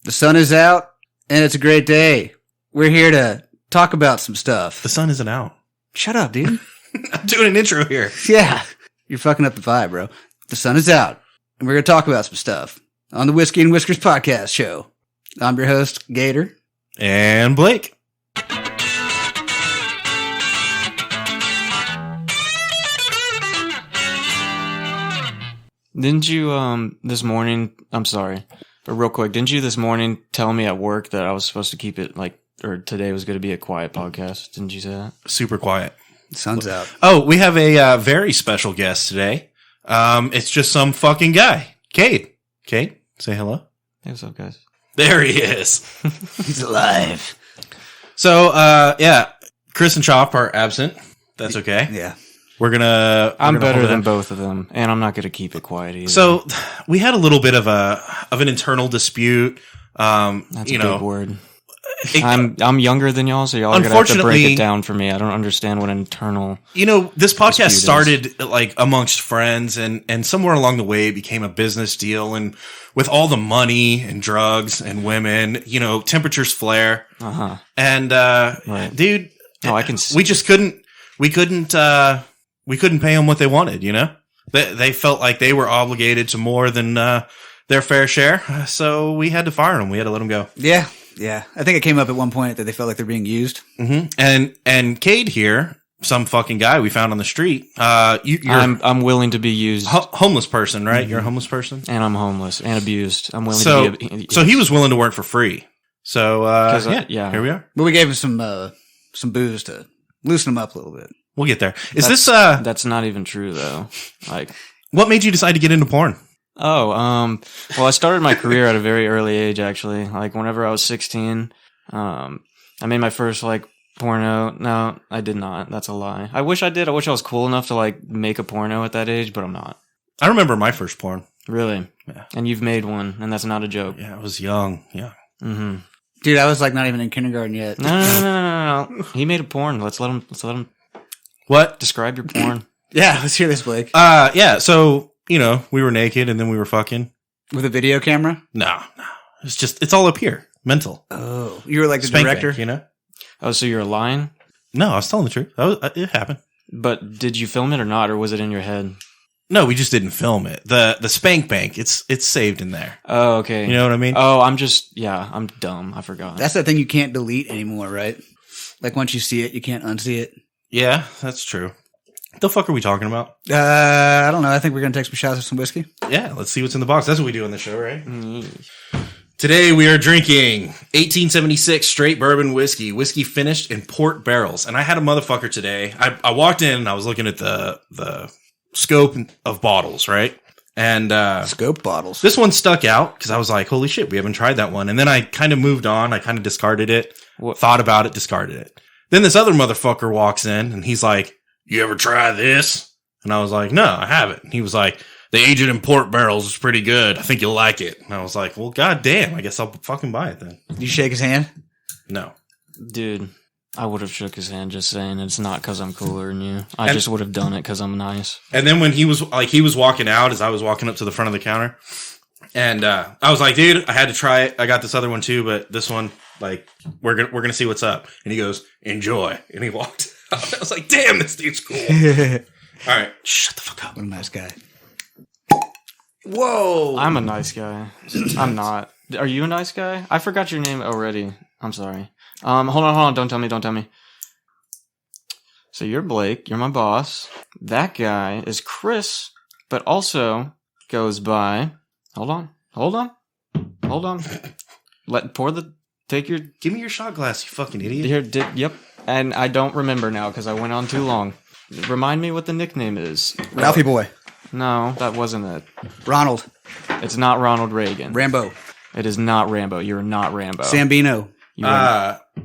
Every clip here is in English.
The sun is out, and it's a great day. We're here to talk about some stuff. The sun isn't out. Shut up, dude. I'm doing an intro here. Yeah, you're fucking up the vibe, bro. The sun is out, and we're going to talk about some stuff on the Whiskey and Whiskers podcast show. I'm your host, Gator. And Blake. Didn't you, this morning, I'm sorry, but real quick, didn't you this morning tell me at work that I was supposed to keep it or today was going to be a quiet podcast? Didn't you say that? Super quiet. The sun's out. Oh, we have a very special guest today. It's just some fucking guy. Cade. Cade, say hello. Hey, what's up, guys? There he is. He's alive. So, yeah, Chris and Chop are absent. That's okay. Yeah. I'm better than both of them, and I'm not going to keep it quiet either. So, we had a little bit of an internal dispute. That's a big word. I'm younger than y'all, so y'all are going to have to break it down for me. I don't understand what internal. This podcast started like amongst friends, and somewhere along the way it became a business deal. And with all the money and drugs and women, temperatures flare. And right. Dude, I can see. We couldn't pay them what they wanted. They felt like they were obligated to more than their fair share, so we had to fire them. We had to let them go. Yeah. Yeah, I think it came up at one point that they felt like they're being used. Mm-hmm. And Cade here, some fucking guy we found on the street. I'm willing to be used. Homeless person, right? Mm-hmm. You're a homeless person, and I'm homeless and abused. I'm willing to be. Yes. So he was willing to work for free. So yeah, here we are. But we gave him some booze to loosen him up a little bit. We'll get there. That's not even true though. Like, what made you decide to get into porn? Well, I started my career at a very early age, actually. Like, whenever I was 16, I made my first, porno. No, I did not. That's a lie. I wish I did. I wish I was cool enough to, make a porno at that age, but I'm not. I remember my first porn. Really? Yeah. And you've made one, and that's not a joke. Yeah, I was young. Yeah. Mm-hmm. Dude, I was, not even in kindergarten yet. No. He made a porn. Let's let him. What? Describe your porn. Yeah, let's hear this, Blake. Yeah, so... we were naked and then we were fucking. With a video camera? No. It's all up here. Mental. Oh. You were like the Spank director? Bank, Oh, so you're lying? No, I was telling the truth. It happened. But did you film it or not, or was it in your head? No, we just didn't film it. The Spank Bank, it's saved in there. Oh, okay. You know what I mean? Oh, I'm dumb. I forgot. That's that thing you can't delete anymore, right? Like once you see it, you can't unsee it. Yeah, that's true. The fuck are we talking about? I don't know. I think we're going to take some shots of some whiskey. Yeah, let's see what's in the box. That's what we do on the show, right? Mm-hmm. Today we are drinking 1876 straight bourbon whiskey. Whiskey finished in port barrels. And I had a motherfucker today. I walked in and I was looking at the scope of bottles, right? And scope bottles. This one stuck out because I was like, holy shit, we haven't tried that one. And then I kind of moved on. I kind of discarded it. Thought about it, discarded it. Then this other motherfucker walks in and he's like, you ever try this? And I was like, no, I haven't. And he was like, they age it in port barrels. It's pretty good. I think you'll like it. And I was like, well, goddamn, I guess I'll fucking buy it then. Did you shake his hand? No. Dude, I would have shook his hand just saying it's not because I'm cooler than you. I just would have done it because I'm nice. And then when he was walking out as I was walking up to the front of the counter. And I was like, dude, I had to try it. I got this other one too, but this one, we're gonna see what's up. And he goes, enjoy. And he walked. I was like, damn, this dude's cool. All right. Shut the fuck up. What a nice guy. Whoa. I'm a nice guy. I'm not. Are you a nice guy? I forgot your name already. I'm sorry. Hold on. Don't tell me. So you're Blake. You're my boss. That guy is Chris, but also goes by... Hold on. Give me your shot glass, you fucking idiot. Yep. And I don't remember now because I went on too long. Remind me what the nickname is. Ralphie Boy. No, that wasn't it. Ronald. It's not Ronald Reagan. Rambo. It is not Rambo. You're not Rambo. Sambino.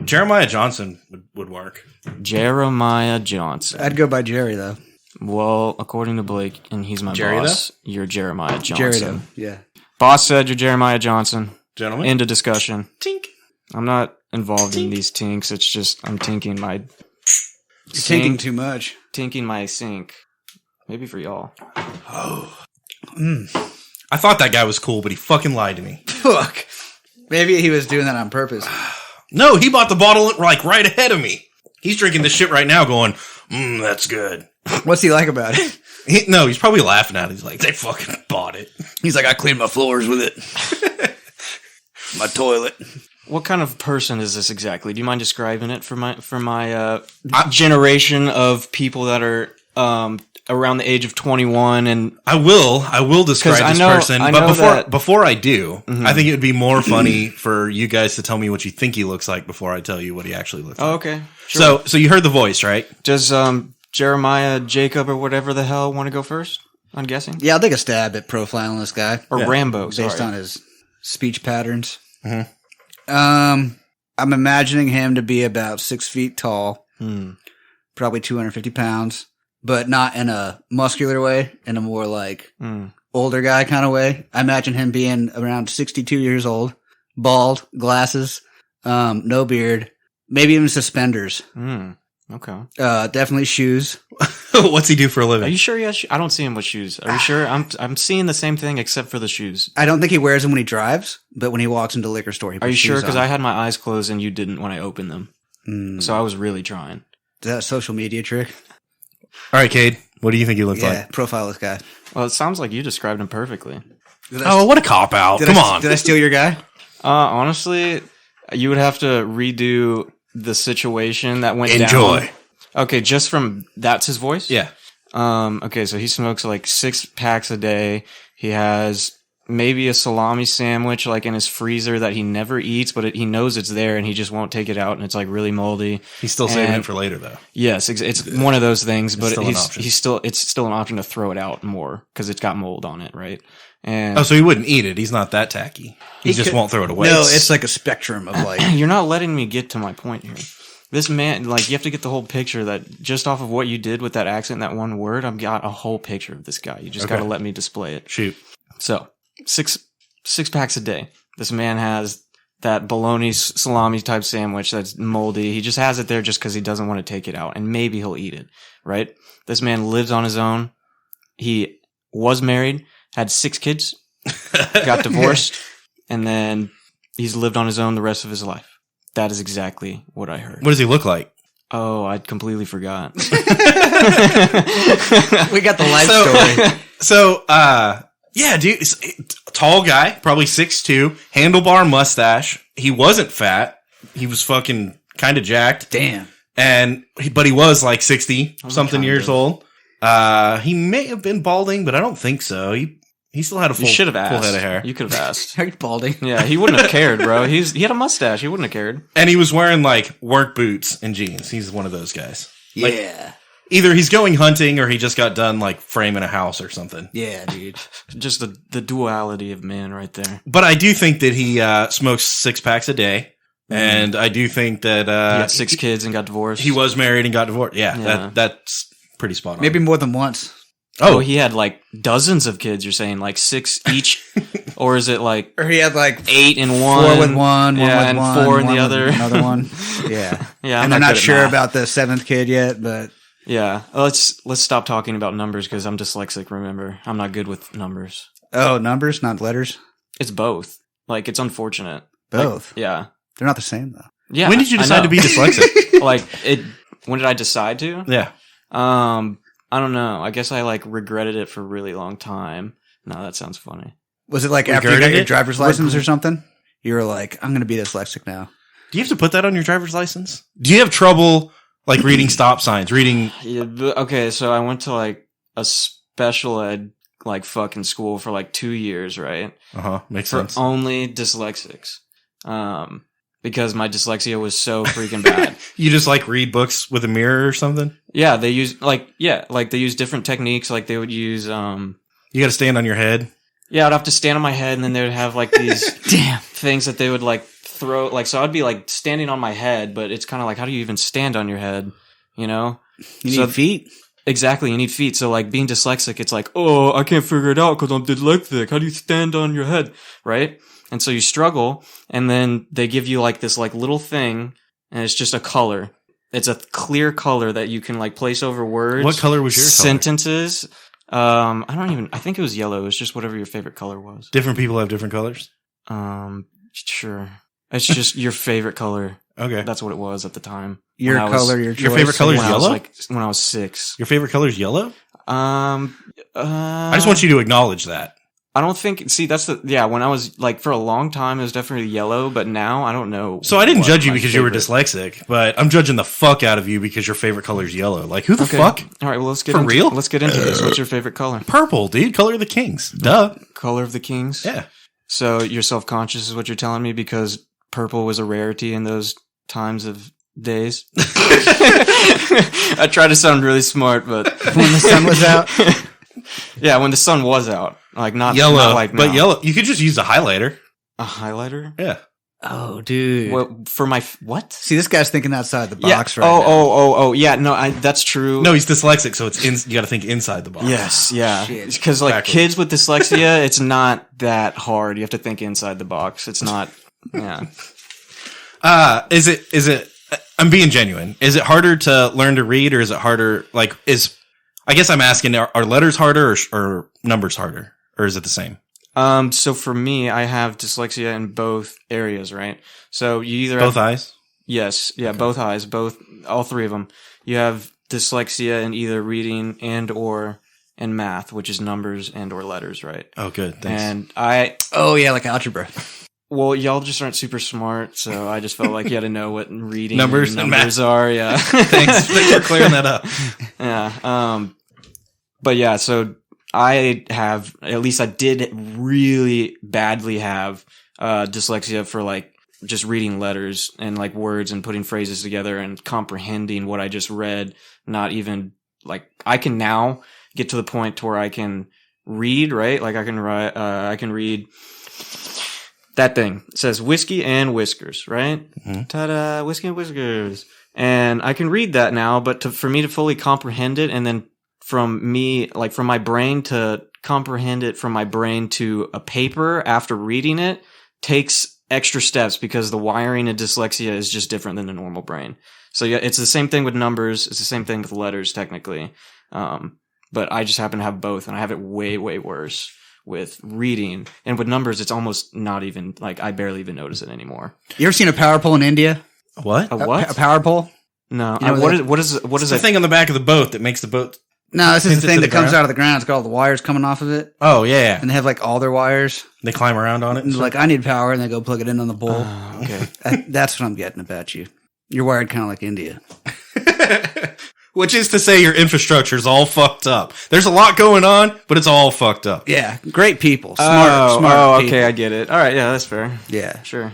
Jeremiah Johnson would work. Jeremiah Johnson. I'd go by Jerry, though. Well, according to Blake, and he's my boss, you're Jeremiah Johnson. Jerry, though. Yeah. Boss said you're Jeremiah Johnson. Gentlemen. End of discussion. Tink. I'm not involved in these tinks. It's just I'm tinking my... You're tinking too much. Tinking my sink. Maybe for y'all. Oh. I thought that guy was cool, but he fucking lied to me. Fuck. Maybe he was doing that on purpose. No, he bought the bottle like right ahead of me. He's drinking this shit right now going, that's good. What's he like about it? He's probably laughing at it. He's like, they fucking bought it. He's like, I cleaned my floors with it. My toilet. What kind of person is this exactly? Do you mind describing it for my generation of people that are around the age of 21? And I will describe this person, but before I do, I think it would be more funny for you guys to tell me what you think he looks like before I tell you what he actually looks like. Oh, okay. Sure. So you heard the voice, right? Does Jeremiah, Jacob, or whatever the hell want to go first? I'm guessing. Yeah, I'll take a stab at profiling this guy. Or Rambo, based on his speech patterns. Mm-hmm. I'm imagining him to be about 6 feet tall, probably 250 pounds, but not in a muscular way, in a more like older guy kind of way. I imagine him being around 62 years old, bald, glasses, no beard, maybe even suspenders. Okay. Definitely shoes. What's he do for a living? Are you sure he has I don't see him with shoes. Are you sure? I'm seeing the same thing except for the shoes. I don't think he wears them when he drives, but when he walks into the liquor store, he puts Are you sure? shoes Because on. I had my eyes closed and you didn't when I opened them. So I was really trying. Is that a social media trick? All right, Cade, what do you think he looks Yeah, like? profile this guy. Well, it sounds like you described him perfectly. What a cop-out. Come on. Did I steal your guy? Honestly, you would have to redo the situation that went down. Enjoy. Okay, just from that's his voice? Yeah. Okay, so he smokes like 6 packs a day. He has maybe a salami sandwich like in his freezer that he never eats, but he knows it's there and he just won't take it out, and it's like really moldy. He's still saving it for later, though. Yes, it's one of those things, but It's still an option to throw it out more because it's got mold on it, right? And So he wouldn't eat it. He's not that tacky. He just won't throw it away. No, it's like a spectrum of like. you're not letting me get to my point here. This man, like, you have to get the whole picture that just off of what you did with that accent, that one word, I've got a whole picture of this guy. You just got to let me display it. Shoot. So, six packs a day. This man has that bologna salami type sandwich that's moldy. He just has it there just because he doesn't want to take it out, and maybe he'll eat it, right? This man lives on his own. He was married, had 6 kids, got divorced, and then he's lived on his own the rest of his life. That is exactly what I heard. What does he look like? Oh, I completely forgot. We got the life story. Yeah, dude, tall guy, probably 6'2", handlebar mustache. He wasn't fat. He was fucking kind of jacked. Damn. But he was like 60-something years old. He may have been balding, but I don't think so. He still had a full head of hair. You could have asked. Are you balding? Yeah, he wouldn't have cared, bro. He had a mustache. He wouldn't have cared. And he was wearing like work boots and jeans. He's one of those guys. Yeah. Like, either he's going hunting or he just got done like framing a house or something. Yeah, dude. Just the duality of man right there. But I do think that he smokes 6 packs a day. And I do think that he got 6 kids and got divorced. He was married and got divorced. Yeah. That's pretty spot on. Maybe more than once. Oh, he had like dozens of kids. You're saying like 6 each, or is it like? Or he had like 8 in one, 4 with one, and with 4 in the other, another one. Yeah, yeah. And they're not sure about the 7th kid yet, but yeah. Let's stop talking about numbers because I'm dyslexic. Remember, I'm not good with numbers. Oh, numbers, not letters. It's both. Like it's unfortunate. Both. Like, yeah, they're not the same though. Yeah. When did you decide to be dyslexic? When did I decide to? Yeah. I don't know. I guess I like regretted it for a really long time. No, that sounds funny. Was it like after you got your driver's license or something? You were like, I'm going to be dyslexic now. Do you have to put that on your driver's license? Do you have trouble like reading stop signs, reading? Yeah, okay, so I went to like a special ed like fucking school for like 2 years, right? Makes for sense. Only dyslexics. Because my dyslexia was so freaking bad. You just like read books with a mirror or something? Yeah, they use they use different techniques. Like they would use You got to stand on your head. Yeah, I'd have to stand on my head, and then they would have like these things that they would like throw. Like so, I'd be like standing on my head, but it's kind of like, how do you even stand on your head? You know, you need feet. Exactly, you need feet. So like being dyslexic, it's like, oh, I can't figure it out because I'm dyslexic. How do you stand on your head, right? And so you struggle, and then they give you like this like little thing, and it's just a color. It's a clear color that you can like place over words. What color was your sentences? I think it was yellow. It was just whatever your favorite color was. Different people have different colors. Sure. It's just your favorite color. Okay. That's what it was at the time. Your color, your choice. Your favorite color is yellow? When I was 6. Your favorite color is yellow? I just want you to acknowledge that. I don't think, see, when I was, like, for a long time, it was definitely yellow, but now, I don't know. So I didn't judge you because you were dyslexic, but I'm judging the fuck out of you because your favorite color is yellow. Like, who the fuck? All right, well, let's get into this. What's your favorite color? Purple, dude. Color of the Kings. Duh. Color of the Kings? Yeah. So you're self-conscious is what you're telling me because purple was a rarity in those times of days? I try to sound really smart, but... When the sun was out? Yeah, when the sun was out. Like, not yellow, not like but now. yellow. You could just use a highlighter. A highlighter? Yeah. Oh, dude. Well, for my what? See, this guy's thinking outside the box right now. Oh, yeah. No, that's true. No, he's dyslexic, so you got to think inside the box. Yes, yeah. Shit. Because like kids with dyslexia, it's not that hard. You have to think inside the box. It's not. Yeah. Is it? I'm being genuine. Is it harder to learn to read, or is it harder? Like, I guess I'm asking: are letters harder or numbers harder, or is it the same? So for me, I have dyslexia in both areas, right? So you either both eyes. Yes, yeah, okay. Both eyes, all three of them. You have dyslexia in either reading and math, which is numbers and or letters, right? Oh, good. Thanks. And like algebra. Well, y'all just aren't super smart, so I just felt like you had to know what reading numbers and math are. Yeah, thanks for clearing that up. Yeah, but yeah, so I did really badly have dyslexia for like just reading letters and like words and putting phrases together and comprehending what I just read. Not even like I can now get to the point to where I can read, right? Like I can read that thing. It says whiskey and whiskers, right? Mm-hmm. Ta-da, whiskey and whiskers. And I can read that now, but for me to fully comprehend it and then from my brain to comprehend it from my brain to a paper after reading it takes extra steps because the wiring in dyslexia is just different than the normal brain. So yeah, it's the same thing with numbers. It's the same thing with letters technically. But I just happen to have both and I have it way, way worse with reading. And with numbers, it's almost not even like I barely even notice it anymore. You ever seen a power pole in India? What? A what? A power pole? No. You know what is the thing on the back of the boat that makes the boat? No, this is the thing that comes out of the ground. It's got all the wires coming off of it. Oh, yeah. And they have like all their wires. They climb around on it. And like, I need power, and they go plug it in on the bowl. Okay. That's what I'm getting about you. You're wired kind of like India. Which is to say your infrastructure is all fucked up. There's a lot going on, but it's all fucked up. Yeah. Great people. Smart people. Okay, I get it. All right, yeah, that's fair. Yeah. Sure.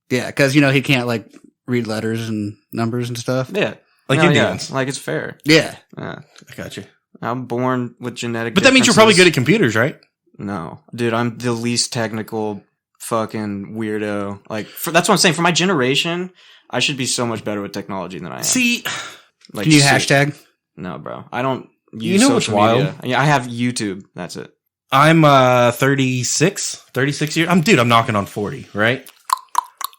Yeah, because, he can't like read letters and numbers and stuff. Yeah. Like Indians. Yeah. Like it's fair. Yeah. Yeah. I got you. I'm born with genetic But that means you're probably good at computers, right? No. Dude, I'm the least technical fucking weirdo. Like, that's what I'm saying. For my generation, I should be so much better with technology than I am. See, like, can you hashtag? No, bro. I don't use social media. Yeah, I have YouTube. That's it. I'm 36 years. I'm knocking on 40, right?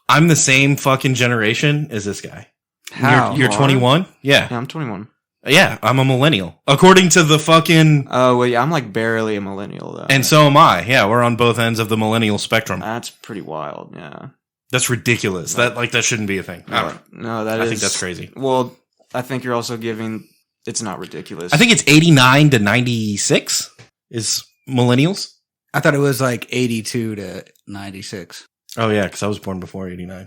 I'm the same fucking generation as this guy. How? You're 21? Yeah, I'm 21. Yeah, I'm a millennial. According to the fucking... Oh, well, yeah, I'm like barely a millennial, though. And so am I. Yeah, we're on both ends of the millennial spectrum. That's pretty wild, yeah. That's ridiculous. No. That shouldn't be a thing. No, I think that's crazy. Well, I think you're also giving... It's not ridiculous. I think it's 89 to 96 is millennials. I thought it was like 82 to 96. Oh, yeah, because I was born before 89.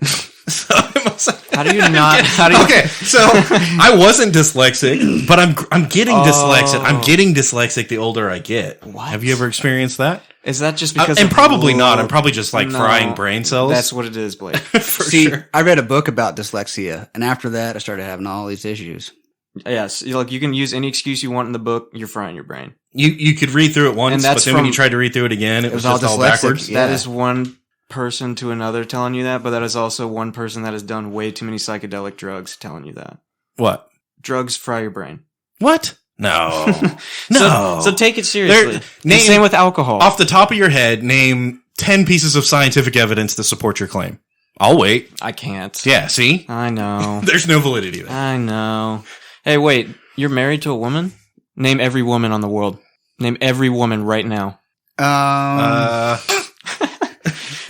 So how do you not? Okay, so I wasn't dyslexic, but I'm getting dyslexic. I'm getting dyslexic the older I get. What? Have you ever experienced that? Is that just because? And probably not. I'm probably just like frying brain cells. That's what it is, Blake. See, sure. I read a book about dyslexia, and after that, I started having all these issues. Yes, like you can use any excuse you want in the book. You're frying your brain. You could read through it once, but then when you tried to read through it again, it was just all backwards. Yeah. That is one person to another telling you that, but that is also one person that has done way too many psychedelic drugs telling you that. What? Drugs fry your brain. What? No. No. So take it seriously. Same with alcohol. Off the top of your head, name 10 pieces of scientific evidence to support your claim. I'll wait. I can't. Yeah, see? I know. There's no validity there. I know. Hey, wait. You're married to a woman? Name every woman on the world. Name every woman right now.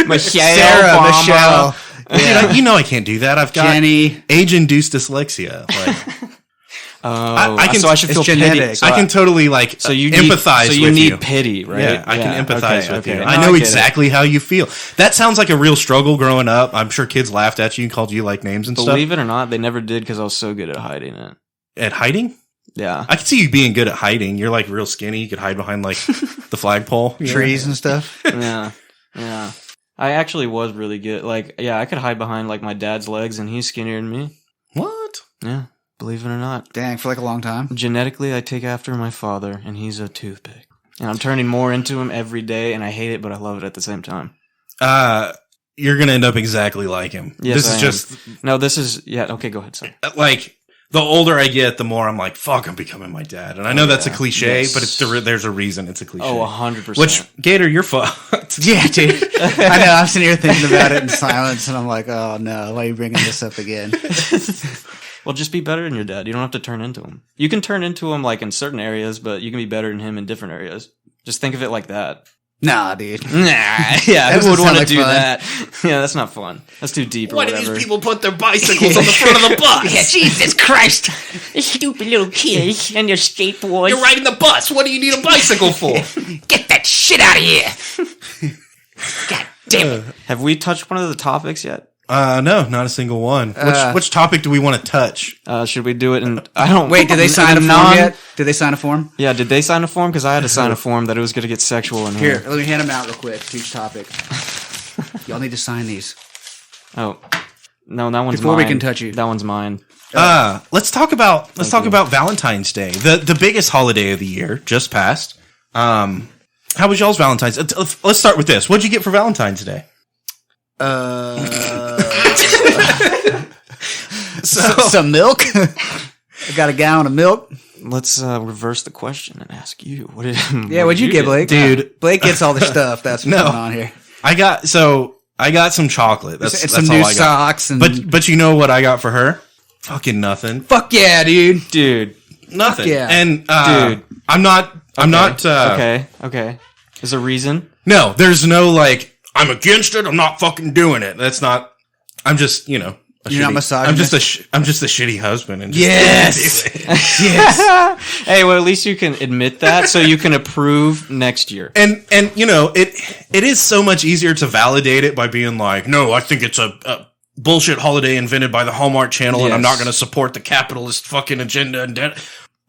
Sarah, Michelle. Yeah. Dude, I can't do that. I've got Jenny. age-induced dyslexia. Like, so I should feel genetic. pity. I can totally like so you empathize with you. So you need pity, right? Yeah, I can empathize with you. No, I know exactly how you feel. That sounds like a real struggle growing up. I'm sure kids laughed at you and called you like names and stuff. Believe it or not, they never did because I was so good at hiding it. At hiding? Yeah. I could see you being good at hiding. You're like real skinny. You could hide behind like the flagpole. Trees and stuff. Yeah. Yeah. I actually was really good. Like, yeah, I could hide behind like my dad's legs and he's skinnier than me. What? Yeah. Believe it or not. Dang, for like a long time. Genetically, I take after my father, and he's a toothpick. And I'm turning more into him every day, and I hate it, but I love it at the same time. You're going to end up exactly like him. Yes, This is yeah, okay, go ahead, sorry. like, the older I get, the more I'm like, fuck, I'm becoming my dad. And I know that's a cliche, but there's a reason it's a cliche. Oh, 100%. Which, Gator, you're fucked. Yeah, dude. I know. I'm sitting here thinking about it in silence, and I'm like, oh no, why are you bringing this up again? Well, just be better than your dad. You don't have to turn into him. You can turn into him like in certain areas, but you can be better than him in different areas. Just think of it like that. Nah, dude. Nah, yeah, who would want to do that? Yeah, that's not fun. That's too deep or whatever. Why do these people put their bicycles on the front of the bus? Yeah, Jesus Christ. Stupid little kids and their skateboards. You're riding the bus. What do you need a bicycle for? Get that shit out of here. God damn it. Have we touched one of the topics yet? No, not a single one. Which topic do we want to touch? Should we do it in... I don't... Wait, did they sign a form yet? Did they sign a form? Yeah, did they sign a form? Because I had to sign a form that it was going to get sexual in here. Here, let me hand them out real quick to each topic. Y'all need to sign these. Oh. No, that one's Before mine. we can touch you. That one's mine. Let's talk about Valentine's Day, the biggest holiday of the year, just passed. How was y'all's Valentine's? Let's start with this. What'd you get for Valentine's Day? Some milk. I got a gallon of milk. Let's reverse the question and ask you. What'd you get, Blake? Dude, Blake gets all the stuff. That's what's going on here. I got some chocolate. That's some all new I got. socks. And But you know what I got for her? Fucking nothing. Fuck yeah, dude. Dude. Nothing. Yeah. And dude, I'm not. Okay. Is there a reason? No, there's no like. I'm against it. I'm not fucking doing it. That's not. I'm just You're not misogynist. I'm just a shitty husband. And Yes. Yes. Hey, well, at least you can admit that, so you can approve next year. And it is so much easier to validate it by being like, no, I think it's a bullshit holiday invented by the Hallmark Channel, and I'm not going to support the capitalist fucking agenda.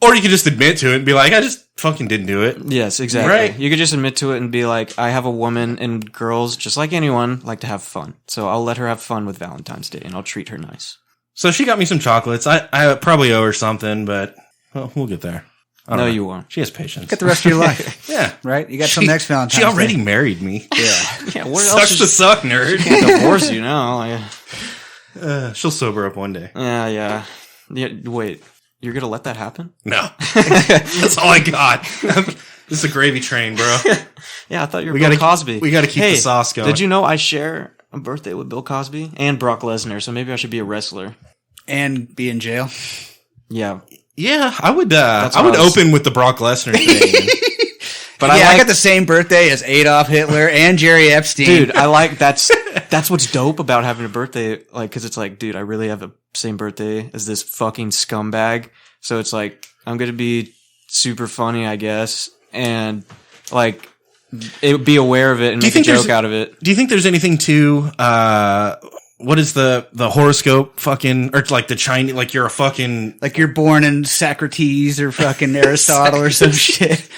Or you could just admit to it and be like, I just fucking didn't do it. Yes, exactly. Right. You could just admit to it and be like, I have a woman, and girls, just like anyone, like to have fun. So I'll let her have fun with Valentine's Day, and I'll treat her nice. So she got me some chocolates. I probably owe her something, but we'll get there. No, you won't. She has patience. Get the rest of your life. Yeah. Right? You got some next Valentine's She already Day. married me. Yeah, what Sucks else? to suck, nerd. Can't divorce you now. She'll sober up one day. Yeah. Wait, you're gonna let that happen? No. That's all I got. This is a gravy train, bro. Yeah, I thought you were Bill Cosby. We gotta keep the sauce going. Did you know I share a birthday with Bill Cosby and Brock Lesnar, so maybe I should be a wrestler. And be in jail. Yeah. Yeah, I would open with the Brock Lesnar thing. But I got the same birthday as Adolf Hitler and Jerry Epstein. Dude, I like that's what's dope about having a birthday, like, because it's like, dude, I really have the same birthday as this fucking scumbag. So it's like, I'm gonna be super funny, I guess, and like be aware of it and make a joke out of it. Do you think there's anything to what is the horoscope fucking, or like the Chinese, like you're a fucking, like you're born in Socrates or fucking Aristotle or some shit.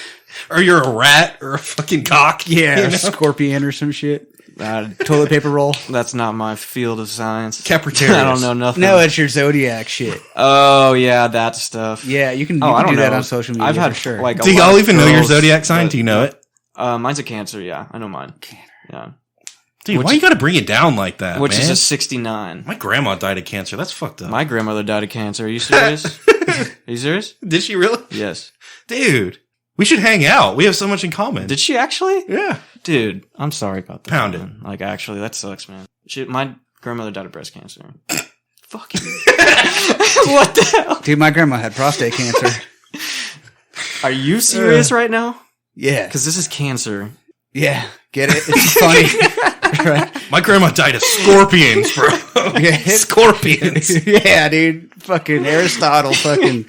Or you're a rat or a fucking cock. Yeah, or a scorpion or some shit. Toilet paper roll. That's not my field of science. Capricorn. I don't know nothing. No, it's your zodiac shit. Oh yeah, that stuff. Yeah, you can, I don't do know. that on social media. I've had for sure. like. Do y'all even know your zodiac sign? Do you know it? Mine's a Cancer. Yeah, I know mine. Yeah. Dude, why you got to bring it down like that? Which man? is a 69. My grandma died of cancer. That's fucked up. My grandmother died of cancer. Are you serious? Are you serious? Did she really? Yes. Dude, we should hang out. We have so much in common. Did she actually? Yeah. Dude, I'm sorry about that. Pound man. Like, actually, that sucks, man. My grandmother died of breast cancer. Fucking. What the hell? Dude, my grandma had prostate cancer. Are you serious right now? Yeah. Because this is cancer. Yeah. Get it? It's funny. Right? My grandma died of scorpions, bro. Yeah. Scorpions. Yeah, dude. Fucking Aristotle. Fucking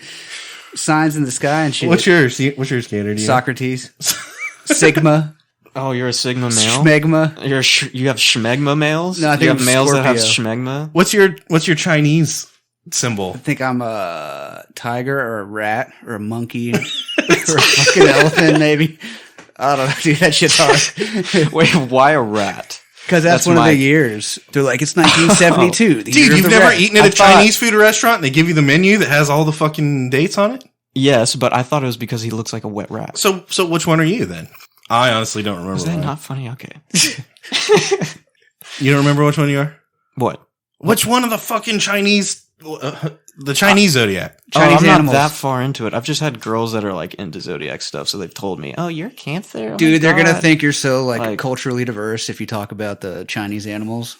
signs in the sky and shit. What's yours? What's yours, Gator? Socrates. Sigma. Oh, you're a Sigma male? Schmegma. You have schmegma males? No, I think you have I'm males that have Scorpio. schmegma? What's your Chinese symbol? I think I'm a tiger or a rat or a monkey or a fucking elephant, maybe. I don't know, dude. That shit's hard. Wait, why a rat? Because that's one of the years. They're like, it's 1972. the Dude, year of you've the never rat. eaten at a Chinese food restaurant and they give you the menu that has all the fucking dates on it? Yes, but I thought it was because he looks like a wet rat. So which one are you then? I honestly don't remember. Is that one. not funny? Okay. You don't remember which one you are? What? Which one of the fucking Chinese, the Chinese zodiac? Chinese I'm animals. not that far into it. I've just had girls that are like into zodiac stuff, so they've told me, "Oh, you're Cancer, oh my Dude, they're going to God." think you're so Like- culturally diverse if you talk about the Chinese animals.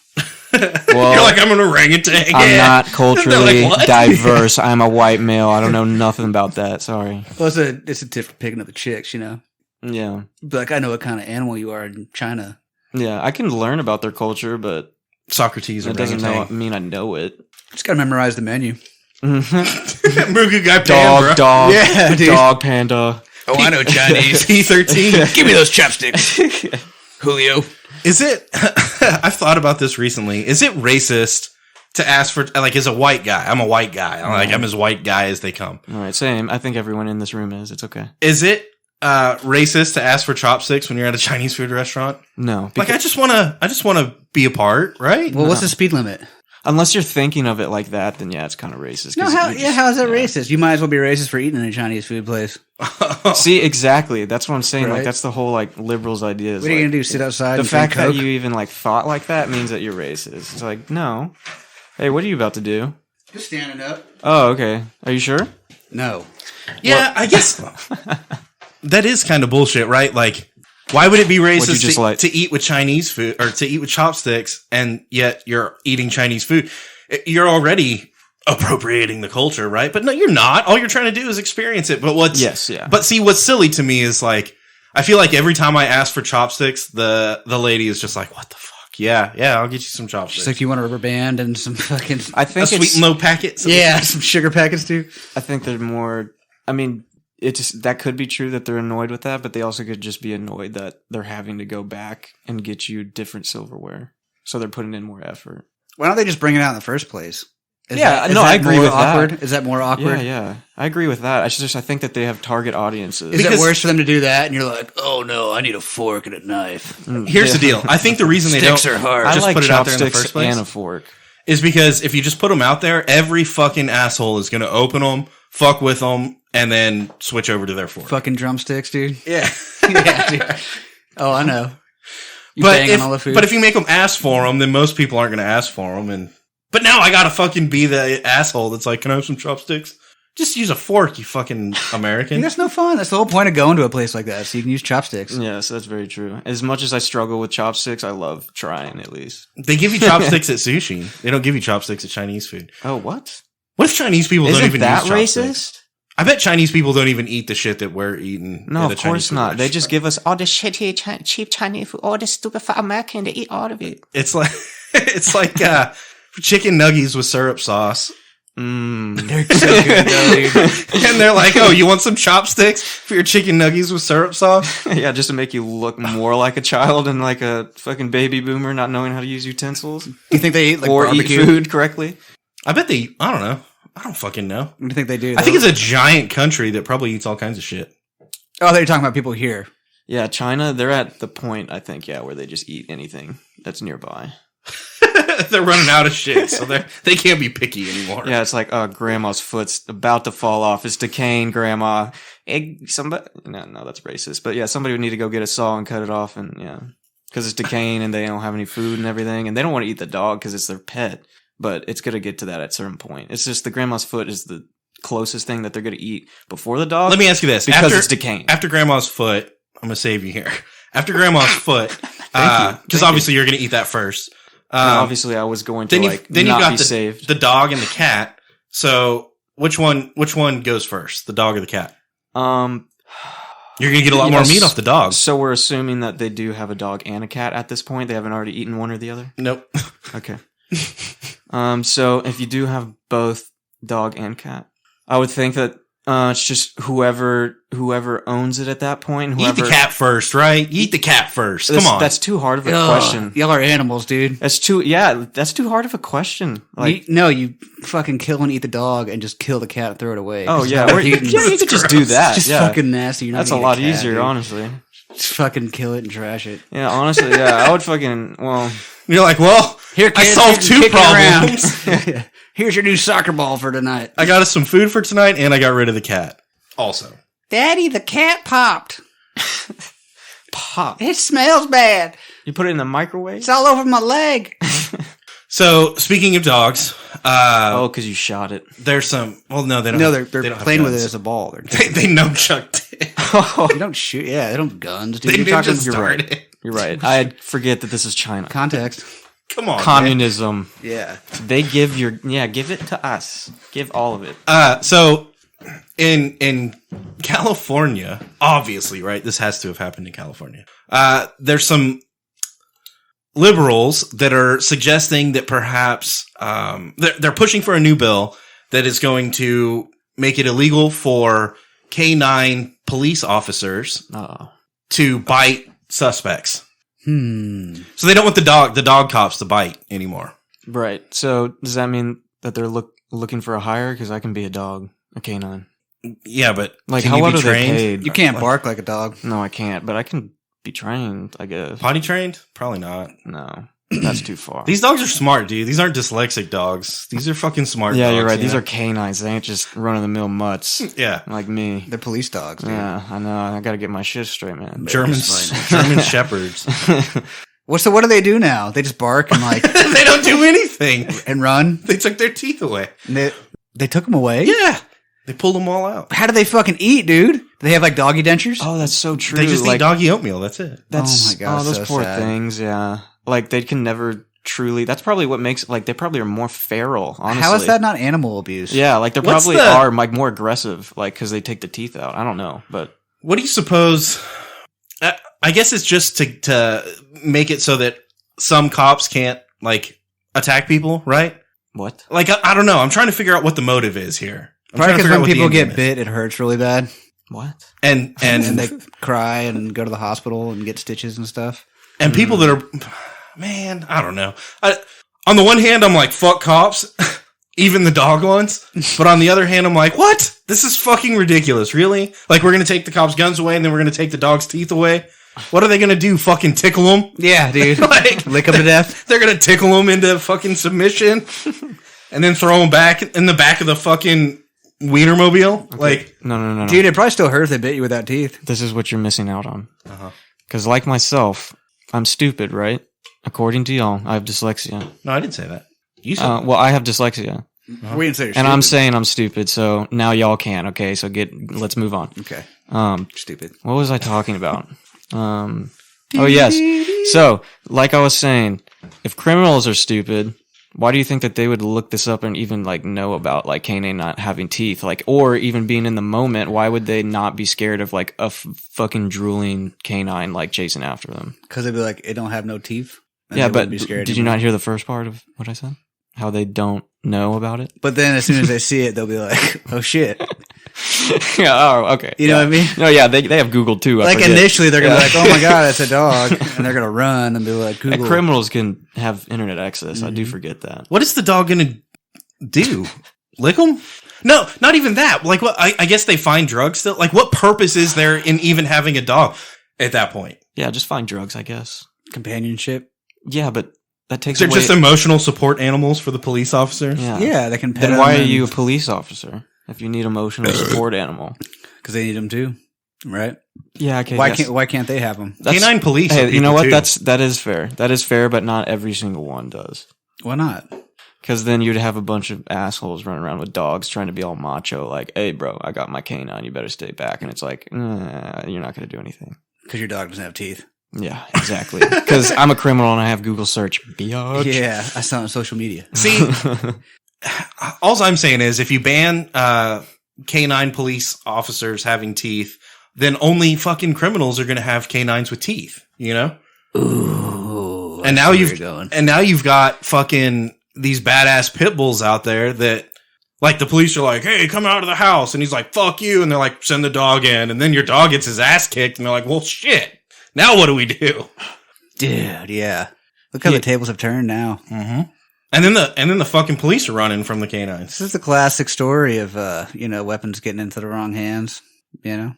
Well, You're like, I'm an orangutan. I'm Yeah. not culturally They're like, what? diverse. I'm a white male. I don't know nothing about that. Sorry. Well, it's a tip for picking up the chicks, you know. Yeah, But like, I know what kind of animal you are in China. yeah. I can learn about their culture, but Socrates that doesn't orangutan. mean I know it. Just got to memorize the menu. Mugu guy Dog, Yeah, dude. dog, panda. Oh, I know Chinese. P13. Give me those chopsticks, Julio. Is it? I've thought about this recently. Is it racist to ask for as a white guy? I'm a white guy. I'm as white guy as they come. All right, same. I think everyone in this room is. It's okay. Is it racist to ask for chopsticks when you're at a Chinese food restaurant? No, Like I just want to be a part, right? Well, what's the speed limit? unless you're thinking of it like that, then yeah, it's kind of racist. No, 'cause how you're just- is that racist? You might as well be racist for eating in a Chinese food place. See, exactly. That's what I'm saying. Right. Like, that's the whole like liberals' idea. Is, What are you like, gonna do? Sit outside? the and fact drink that Coke? you even like thought like that means that you're racist. It's like, no. Hey, what are you about to do? Just standing up. Oh, okay. Are you sure? No. Yeah, I guess that is kind of bullshit, right? Like, why would it be What'd you racist just like? to eat with Chinese food or to eat with chopsticks and yet you're eating Chinese food? You're already appropriating the culture, right? But no, you're not. All you're trying to do is experience it. But Yes, yeah. But see, what's silly to me is like, I feel like every time I ask for chopsticks, the lady is just like, what the fuck? Yeah, I'll get you some chopsticks. She's like, you want a rubber band and some fucking I a think sweet it's, and low packet. yeah, some sugar packets too. I think they're more. I mean, that could be true that they're annoyed with that, but they also could just be annoyed that they're having to go back and get you different silverware. So they're putting in more effort. Why don't they just bring it out in the first place? Is Yeah, that no, I agree more with that. awkward? Is that more awkward? Yeah, I agree with that. I think that they have target audiences. Is it Because- worse for them to do that? And you're like, oh no, I need a fork and a knife. Here's the deal. I think the reason they don't Sticks are hard. I just like put it out there in the chopsticks first place and a fork. is because if you just put them out there, every fucking asshole is going to open them, fuck with them, and then switch over to their fork. Fucking drumsticks, dude. Yeah. Yeah, dude. Oh, I know. You bang on all the food. But if you make them ask for them, then most people aren't going to ask for them. But now I got to fucking be the asshole that's like, can I have some chopsticks? Just use a fork, you fucking American. that's no fun. That's the whole point of going to a place like that, so you can use chopsticks. Yes, that's very true. As much as I struggle with chopsticks, I love trying at least. They give you chopsticks at sushi. They don't give you chopsticks at Chinese food. Oh, what? What if Chinese people don't Isn't even that use chopsticks? racist? I bet Chinese people don't even eat the shit that we're eating. No, at a of Chinese course food not. They restaurant. just give us all this shitty cheap Chinese food, all this stupid fat American. They eat all of it. It's like chicken nuggets with syrup sauce. They're so good, though, dude. And they're like, oh, you want some chopsticks for your chicken nuggets with syrup sauce? Yeah, just to make you look more like a child and like a fucking baby boomer not knowing how to use utensils Do you think they eat like or barbecue? eat food correctly. I bet they, I don't know. I don't fucking know. What do you think they do? I think though? it's a giant country that probably eats all kinds of shit. Oh, they're talking about people here. Yeah, China, they're at the point, I think, where they just eat anything that's nearby. They're running out of shit, so they can't be picky anymore. Yeah, it's like, oh, grandma's foot's about to fall off. It's decaying, grandma. No, that's racist. But yeah, somebody would need to go get a saw and cut it off, and yeah. Because it's decaying and they don't have any food and everything. And they don't want to eat the dog because it's their pet. But it's going to get to that at a certain point. It's just the grandma's foot is the closest thing that they're going to eat before the dog. Let me ask you this. Because it's decaying. After grandma's foot, I'm going to save you here. After grandma's foot, Thank because obviously you're going to eat that first. And obviously, I was going to Then like you've not got be saved. the dog and the cat. So which one goes first? The dog or the cat? You're going to get a lot more meat off the dog. So we're assuming that they do have a dog and a cat at this point. They haven't already eaten one or the other? Nope. Okay. So if you do have both dog and cat, I would think that it's just whoever owns it at that point. Whoever, eat the cat first, right? Eat the cat first. Come on. That's too hard of a question. Y'all are animals, dude. That's too hard of a question. Like, you fucking kill and eat the dog and just kill the cat and throw it away. Oh yeah, you could just do that. It's just fucking nasty. You're not That's a lot easier, dude. Honestly. Just fucking kill it and trash it. Yeah, honestly, yeah, I would fucking You're like, well, here, kids, I solved 2 problems. Here's your new soccer ball for tonight. I got us some food for tonight, and I got rid of the cat. Also, Daddy, the cat popped. Pop. It smells bad. You put it in the microwave? It's all over my leg. So speaking of dogs, because you shot it. There's some. Well, no, they don't. No, they they're don't playing have with it guns. as a ball. They nunchucked it. They don't shoot. Yeah, they don't have guns. Dude. They You're didn't talking. just start it. You're right. I forget that this is China. Context. Come on, Communism. man. Yeah. They give give it to us. Give all of it. So in California, obviously, right? This has to have happened in California. There's some liberals that are suggesting that perhaps they're pushing for a new bill that is going to make it illegal for canine police officers to bite suspects. So they don't want the dog cops to bite anymore. Right. So does that mean that they're looking for a hire? Because I can be a dog, a canine. Yeah, but like can how you well be are they trained? paid? You can't bark like a dog. No, I can't. But I can be trained, I guess. Potty trained? Probably not. No, that's too far. These dogs are smart, dude. These aren't dyslexic dogs. These are fucking smart dogs. Yeah, you're right. These are canines. They ain't just run-of-the-mill mutts. Yeah. Like me. They're police dogs, dude. Yeah, I know. I got to get my shit straight, man. German shepherds. What do they do now? They just bark and like they don't do anything and run. They took their teeth away. And they took them away. Yeah, they pulled them all out. How do they fucking eat, dude? Do they have like doggy dentures? Oh, that's so true. They just eat doggy oatmeal. That's it. That's, oh my god, those so poor sad. things. Yeah, like they can never truly. That's probably what makes they probably are more feral. Honestly, how is that not animal abuse? Yeah, like they probably are like more aggressive, like because they take the teeth out. I don't know, but what do you suppose? I guess it's just to make it so that some cops can't like attack people, right? What? Like I don't know. I'm trying to figure out what the motive is here. Probably because when people get bit, it hurts really bad. What? And they cry and go to the hospital and get stitches and stuff. And people that are, man, I don't know. On the one hand, I'm like, fuck cops, even the dog ones. But on the other hand, I'm like, what? This is fucking ridiculous. Really? Like, we're going to take the cops' guns away and then we're going to take the dog's teeth away? What are they going to do? Fucking tickle them? Yeah, dude. Like, lick them to death? They're going to tickle them into fucking submission and then throw them back in the back of the fucking Wienermobile? Okay. Like, no. Dude, it probably still hurts if they bit you without teeth. This is what you're missing out on. Because like myself, I'm stupid, right? According to y'all, I have dyslexia. No, I didn't say that. You said that. Well, I have dyslexia. We didn't say you're stupid. And I'm saying I'm stupid, so now y'all can, okay? So let's move on. Okay. Stupid. What was I talking about? Oh, yes. So, like I was saying, if criminals are stupid, why do you think that they would look this up and even like know about like canine not having teeth, like, or even being in the moment? Why would they not be scared of like a fucking drooling canine like chasing after them? Because they'd be like, it don't have no teeth. Yeah, but did you not hear the first part of what I said? How they don't know about it? But then as soon as they see it, they'll be like, oh shit. Yeah. Oh, okay. You know what I mean? No, yeah. They have Google too. Like initially they're going to be like, oh my God, it's a dog. And they're going to run and be like, Google. And criminals can have internet access. I do forget that. What is the dog going to do? Lick them? No, not even that. Like, what? I guess they find drugs still. Like, what purpose is there in even having a dog at that point? Yeah, just find drugs, I guess. Companionship. Yeah, but that takes They're away... just emotional support animals for the police officers? Yeah, they can pet Then why are you a police officer if you need emotional support animal? Because they need them too, right? Yeah, okay. Why can't they have them? Canine police. Hey, you know what? Too. That is fair. That is fair, but not every single one does. Why not? Because then you'd have a bunch of assholes running around with dogs trying to be all macho, like, "Hey, bro, I got my canine. You better stay back." And it's like, you're not going to do anything because your dog doesn't have teeth. Yeah, exactly. Because I'm a criminal and I have Google search. Biatch. Yeah, I saw it on social media. See, all I'm saying is if you ban canine police officers having teeth, then only fucking criminals are going to have canines with teeth, you know? Ooh. And now you've got fucking these badass pit bulls out there that, like, the police are like, hey, come out of the house. And he's like, fuck you. And they're like, send the dog in. And then your dog gets his ass kicked. And they're like, well, shit. Now what do we do? Dude, yeah. Look how the tables have turned now. Mm-hmm. And then the fucking police are running from the canines. This is the classic story of, weapons getting into the wrong hands, you know?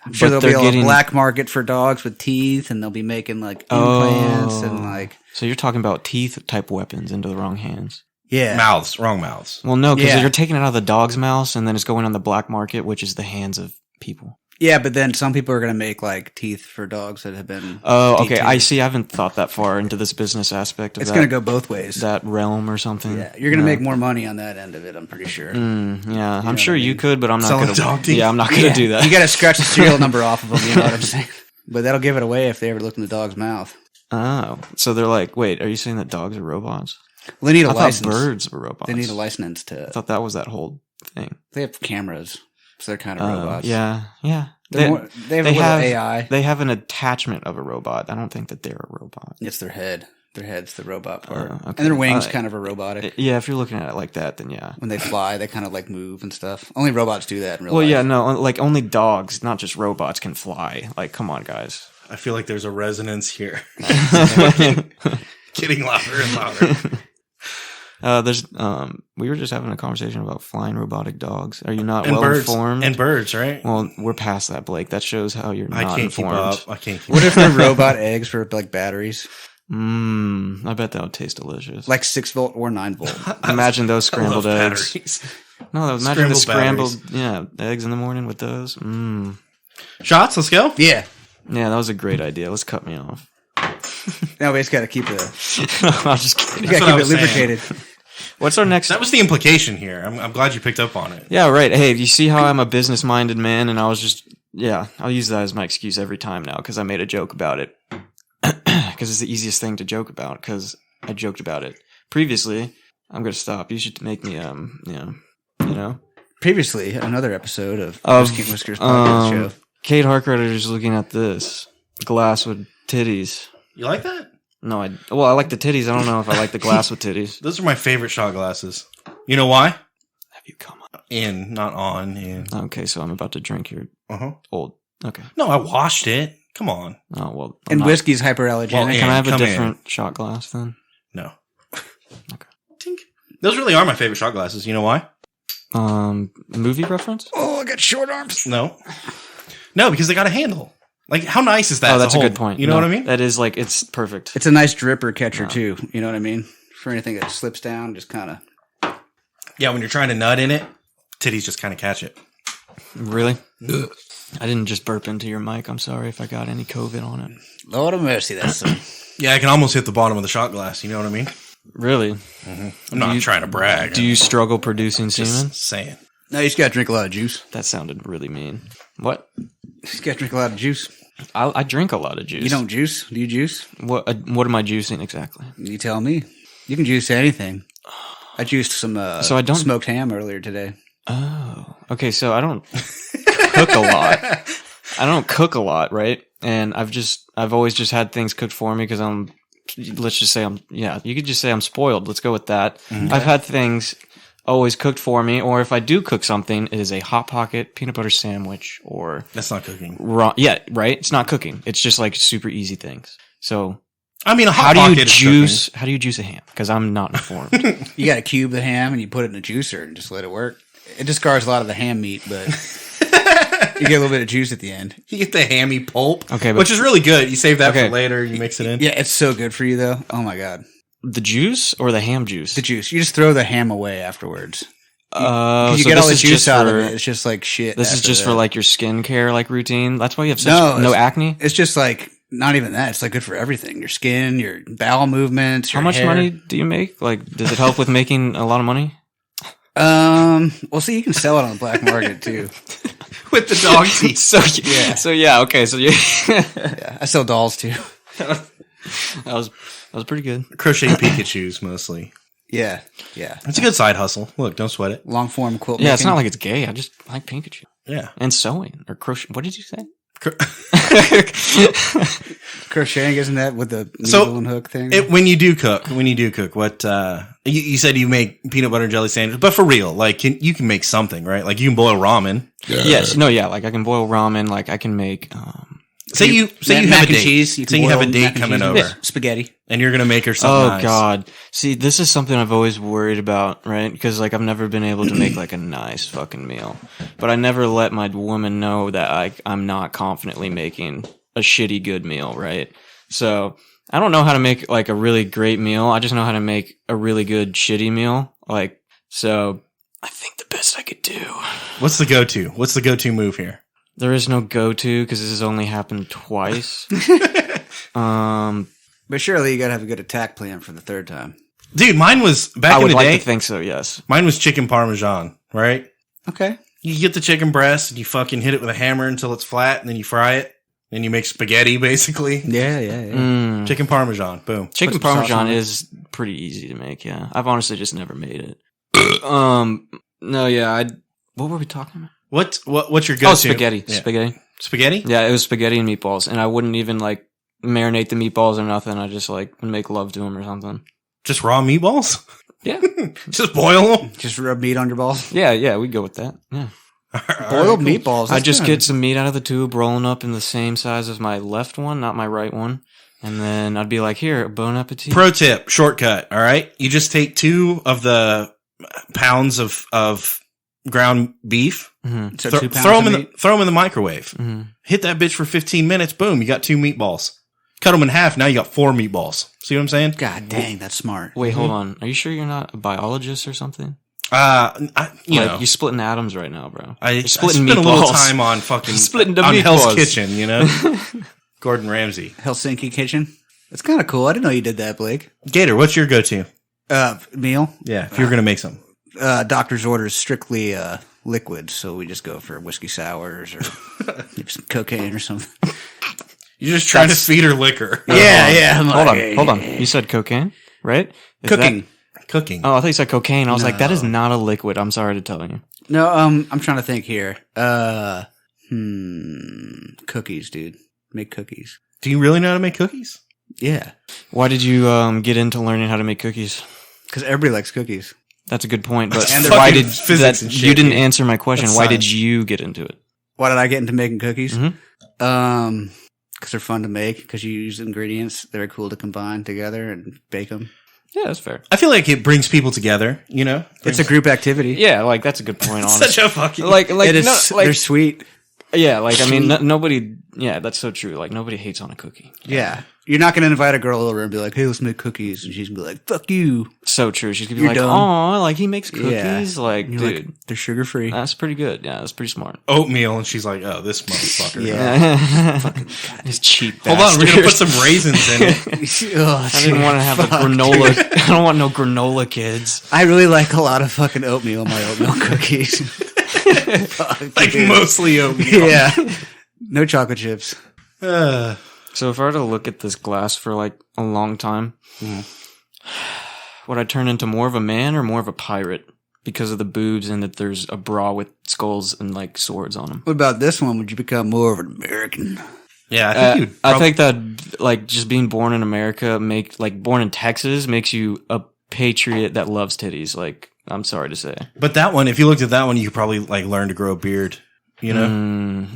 I'm sure there'll be a black market for dogs with teeth, and they'll be making, like, implants and, like... So you're talking about teeth-type weapons into the wrong hands. Yeah. Wrong mouths. Well, no, because you're taking it out of the dog's mouth, and then it's going on the black market, which is the hands of people. Yeah, but then some people are going to make, like, teeth for dogs that have been... Oh, okay. I see. I haven't thought that far into this business aspect of It's going to go both ways. That realm or something. Yeah, you're going to make more money on that end of it, I'm pretty sure. Yeah, I'm sure you could, but I'm not going to... Yeah, I'm not going to do that. You got to scratch the serial number off of them, you know what I'm saying? But that'll give it away if they ever look in the dog's mouth. Oh, so they're like, wait, are you saying that dogs are robots? Well, they need a license. I thought birds were robots. They need a license to... I thought that was that whole thing. They have cameras, so they're kind of robots. Yeah. They have AI. They have an attachment of a robot. I don't think that they're a robot. It's their head. Their head's the robot part. Okay. And their wings kind of are robotic. Yeah, if you're looking at it like that, then yeah. When they fly, they kind of like move and stuff. Only robots do that in real life. Well, yeah, no, like only dogs, not just robots, can fly. Like, come on, guys. I feel like there's a resonance here. Getting louder and louder. We were just having a conversation about flying robotic dogs. Are you not informed? And birds, right? Well, we're past that, Blake. That shows how you're not informed. I can't keep What if they're robot eggs for like batteries? I bet that would taste delicious. Like 6 volt or 9 volt. Imagine those scrambled eggs. Batteries. No, imagine the scrambled eggs in the morning with those. Shots, let's go. Yeah. Yeah, that was a great idea. Let's cut me off. Now we just got to keep it. I'm just kidding. You got to keep it lubricated. What's our next? That was the implication here. I'm glad you picked up on it. Yeah, right. Hey, you see how I'm a business-minded man, and I was just I'll use that as my excuse every time now because I made a joke about it. Because it's the easiest thing to joke about. Because I joked about it previously. I'm gonna stop. You should make me Previously, another episode of Whiskers Podcast Show. Kate Harkrider is looking at this glass with titties. You like that? No, I like the titties. I don't know if I like the glass with titties. Those are my favorite shot glasses. You know why? Have you come up? In, not on. In. Okay, so I'm about to drink your old. Okay. No, I washed it. Come on. Oh, well. And whiskey's hyperallergenic. Well, can I have a different shot glass then? No. Okay. Tink. Those really are my favorite shot glasses. You know why? Movie reference? Oh, I got short arms. No, because they got a handle. Like, how nice is that? Oh, that's a good point. You know what I mean? That is like, it's perfect. It's a nice dripper catcher too. You know what I mean? For anything that slips down, just kind of. Yeah, when you're trying to nut in it, titties just kind of catch it. Really? Ugh. I didn't just burp into your mic. I'm sorry if I got any COVID on it. Lord of mercy, that's Yeah, I can almost hit the bottom of the shot glass. You know what I mean? Really? Mm-hmm. I'm not trying to brag. Do you struggle producing semen? Just saying. No, you just gotta drink a lot of juice. That sounded really mean. What? You just gotta drink a lot of juice. I drink a lot of juice. You don't juice? Do you juice? What am I juicing exactly? You tell me. You can juice anything. I juiced some smoked ham earlier today. Oh. Okay, so I don't cook a lot. I don't cook a lot, right? And I've always just had things cooked for me because you could just say I'm spoiled. Let's go with that. Mm-hmm. I've had things always cooked for me, or if I do cook something, it is a Hot Pocket peanut butter sandwich or... That's not cooking. Yeah, right? It's not cooking. It's just like super easy things. So... I mean, how do you juice a ham? Because I'm not informed. You got to cube the ham and you put it in a juicer and just let it work. It discards a lot of the ham meat, but you get a little bit of juice at the end. You get the hammy pulp, okay, which is really good. You save that for later. You mix it in. Yeah, it's so good for you, though. Oh my god, the juice or the ham juice? The juice. You just throw the ham away afterwards. You so get all the juice out of it. It's just like shit. This is just for like your skincare like routine. That's why you have such no acne. It's just like. Not even that. It's like good for everything. Your skin, your bowel movements, your How much hair. money do you make? Like, does it help with making a lot of money? Well, see, you can sell it on the black market too. With the dog teeth. Okay. Yeah, I sell dolls too. That was pretty good. Crochet Pikachus mostly. Yeah. It's a good side hustle. Look, don't sweat it. Long form quilt. Yeah, it's not like it's gay. I just like Pikachu. Yeah. And sewing or crochet. What did you say? Crocheting, isn't that with the needle and hook thing? When you do cook, what, you said you make peanut butter and jelly sandwiches, but for real, like, you can make something, right? Like, you can boil ramen. Yes. No, yeah. Like, I can boil ramen. Like, I can make, say you have a date. Say you have a date coming over. Yeah. Spaghetti. And you're going to make her something nice. God. See, this is something I've always worried about, right? Because, like, I've never been able to make, like, a nice fucking meal. But I never let my woman know that I'm not confidently making a shitty good meal, right? So, I don't know how to make, like, a really great meal. I just know how to make a really good shitty meal. Like, so, I think the best I could do. What's the go-to? What's the go-to move here? There is no go-to, because this has only happened twice. But surely you gotta have a good attack plan for the third time. Dude, mine was back in the day. I would like to think so, yes. Mine was chicken parmesan, right? Okay. You get the chicken breast and you fucking hit it with a hammer until it's flat, and then you fry it. Then you make spaghetti, basically. Yeah. Chicken parmesan, boom. Chicken parmesan is pretty easy to make, yeah. I've honestly just never made it. No, yeah, what were we talking about? What's your go-to? Oh, spaghetti. Yeah. Spaghetti? Yeah, it was spaghetti and meatballs, and I wouldn't even, like, marinate the meatballs or nothing. I just, like, make love to them or something. Just raw meatballs? Yeah. Just boil them? Just rub meat on your balls? Yeah, we go with that. Yeah. Boiled meatballs. I just get some meat out of the tube, rolling up in the same size as my left one, not my right one. And then I'd be like, here, bon appetit. Pro tip, shortcut, all right? You just take 2 of the pounds of ground beef, So throw them in the microwave. Mm-hmm. Hit that bitch for 15 minutes, boom, you got 2 meatballs. Cut them in half, now you got 4 meatballs. See what I'm saying? God dang, that's smart. Wait, hold on. Are you sure you're not a biologist or something? You're splitting atoms right now, bro. I splitting spent meatballs. a little time on fucking Splitting the on meatballs. Hell's Kitchen, you know? Gordon Ramsay. Helsinki kitchen. That's kind of cool. I didn't know you did that, Blake. Gator, what's your go-to? Meal? Yeah, if you're going to make some. Doctor's orders strictly liquid, so we just go for whiskey sours or some cocaine or something. You're just trying to feed her liquor. Yeah. Hold on. You said cocaine, right? Cooking. Oh, I thought you said cocaine. I was like, that is not a liquid. I'm sorry to tell you. No, I'm trying to think here. Cookies, dude. Make cookies. Do you really know how to make cookies? Yeah. Why did you get into learning how to make cookies? Because everybody likes cookies. That's a good point. But And why did physics and shit, you didn't dude. answer my question? That's Why science. did you get into it? Why did I get into making cookies? Mhm. Because they're fun to make. Because you use ingredients that are cool to combine together and bake them. Yeah, that's fair. I feel like it brings people together, you know? It's a group activity. Yeah, like that's a good point. Honestly, Such a fucking... like It is. They're sweet. yeah, like I mean, nobody. Yeah, that's so true. Like nobody hates on a cookie. Yeah. You're not going to invite a girl over and be like, hey, let's make cookies. And she's going to be like, fuck you. So true. She's gonna be You're like, dumb. "Oh, like he makes cookies." Yeah. Like, You're dude, like, they're sugar free. that's pretty good. Yeah, that's pretty smart. oatmeal, and she's like, oh, this motherfucker. Yeah. It's cheap. Hold on, we're going to put bastard. some raisins in it. I didn't want to have a granola. I don't want no granola kids. I really like a lot of fucking oatmeal in my oatmeal cookies. Fuck, Like, dude. mostly oatmeal. Yeah. No chocolate chips. So if I were to look at this glass for like a long time, would I turn into more of a man or more of a pirate because of the boobs and that there's a bra with skulls and like swords on them? What about this one? Would you become more of an American? Yeah, I think you'd I think that like just being born in America born in Texas makes you a patriot that loves titties. Like, I'm sorry to say. But that one, if you looked at that one, you could probably like learn to grow a beard, you know?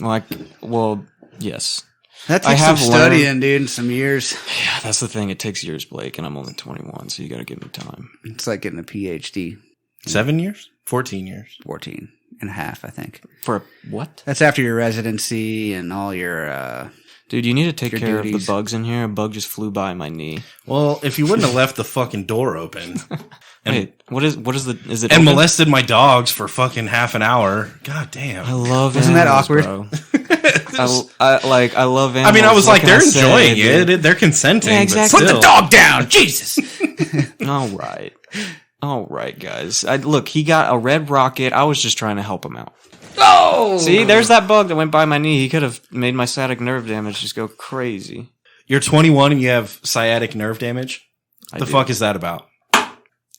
Yes. That I takes some have studying, dude, and some years. Yeah, that's the thing. It takes years, Blake, and I'm only 21, so you got to give me time. It's like getting a PhD. 7 years? 14 years. 14 and a half, I think. For what? That's after your residency and all your, Dude, you need to take Your care of duties. the bugs in here. A bug just flew by my knee. Well, if you wouldn't have left the fucking door open Wait, is it and open? molested my dogs for fucking half an hour, god damn. I love Wasn't that animals, awkward? bro. I love animals. I mean, I was What like, can I they're say, enjoying dude? it. They're consenting. Yeah, exactly. But Put the still. dog down! Jesus! All right, guys. Look, he got a red rocket. I was just trying to help him out. Oh! See, there's that bug that went by my knee. He could have made my sciatic nerve damage just go crazy. You're 21 and you have sciatic nerve damage? I The do. fuck is that about?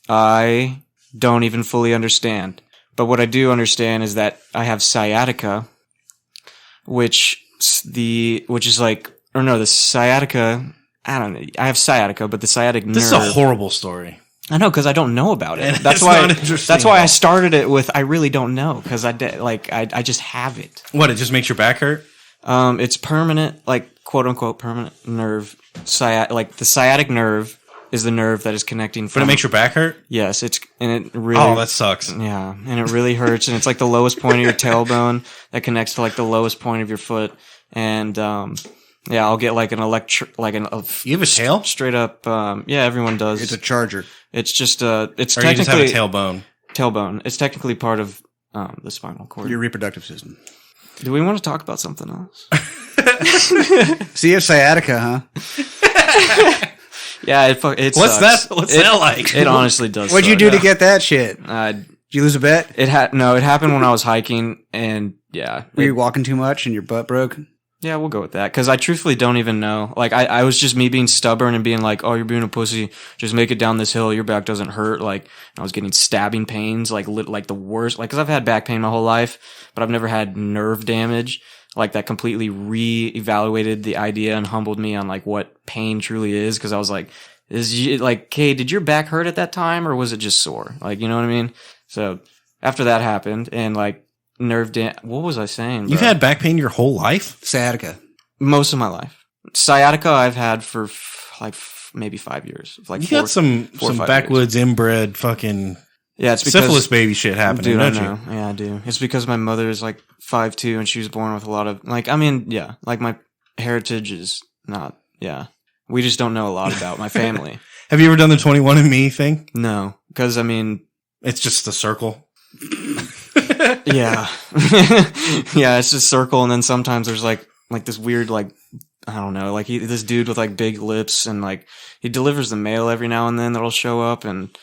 I don't even fully understand. But what I do understand is that I have sciatica, which is like, or no, the sciatica, I don't know. I have sciatica, but the sciatic nerve. This is a horrible story. I know, because I don't know about it. And That's it's why. not interesting That's why at all. I started it with I really don't know, because I just have it. What? It just makes your back hurt? It's permanent, like quote unquote permanent nerve. Like the sciatic nerve is the nerve that is connecting. But it makes your back hurt? Yes, it really. Oh, that sucks. Yeah, and it really hurts, and it's like the lowest point of your tailbone that connects to like the lowest point of your foot, and yeah, I'll get like an You have a tail? straight up. Yeah, everyone does. It's a charger. It's just it's Or you technically just have a tailbone? tailbone. It's technically part of the spinal cord. Your reproductive system. Do we want to talk about something else? So you have sciatica, huh? Yeah, it What's sucks. that? What's that like? It honestly does. What'd you suck. do to get that shit? Did you lose a bet? It happened when I was hiking, and yeah, Were you walking too much and your butt broke? yeah, we'll go with that, because I truthfully don't even know. Like, I was just me being stubborn and being like, "Oh, you're being a pussy. Just make it down this hill. Your back doesn't hurt." Like, I was getting stabbing pains, like the worst. Like, because I've had back pain my whole life, but I've never had nerve damage. Like, that completely re-evaluated the idea and humbled me on like what pain truly is. Because I was like, Kay, did your back hurt at that time, or was it just sore? Like, you know what I mean? So after that happened, and like what was I saying, bro? You've had back pain your whole life? Sciatica. Most of my life. Sciatica I've had for maybe 5 years. Like You got some 4 or 5 backwoods inbred fucking Yeah, it's because syphilis baby shit happening, dude, I don't know. you? Yeah, I do. It's because my mother is like 5'2" and she was born with a lot of like. I mean, yeah, like my heritage is not. Yeah, we just don't know a lot about my family. Have you ever done the 21andMe thing? No, because I mean, It's just a circle. yeah, yeah, it's just circle, and then sometimes there's like this weird like. I don't know, like this dude with like big lips, and like he delivers the mail every now and then that'll show up, and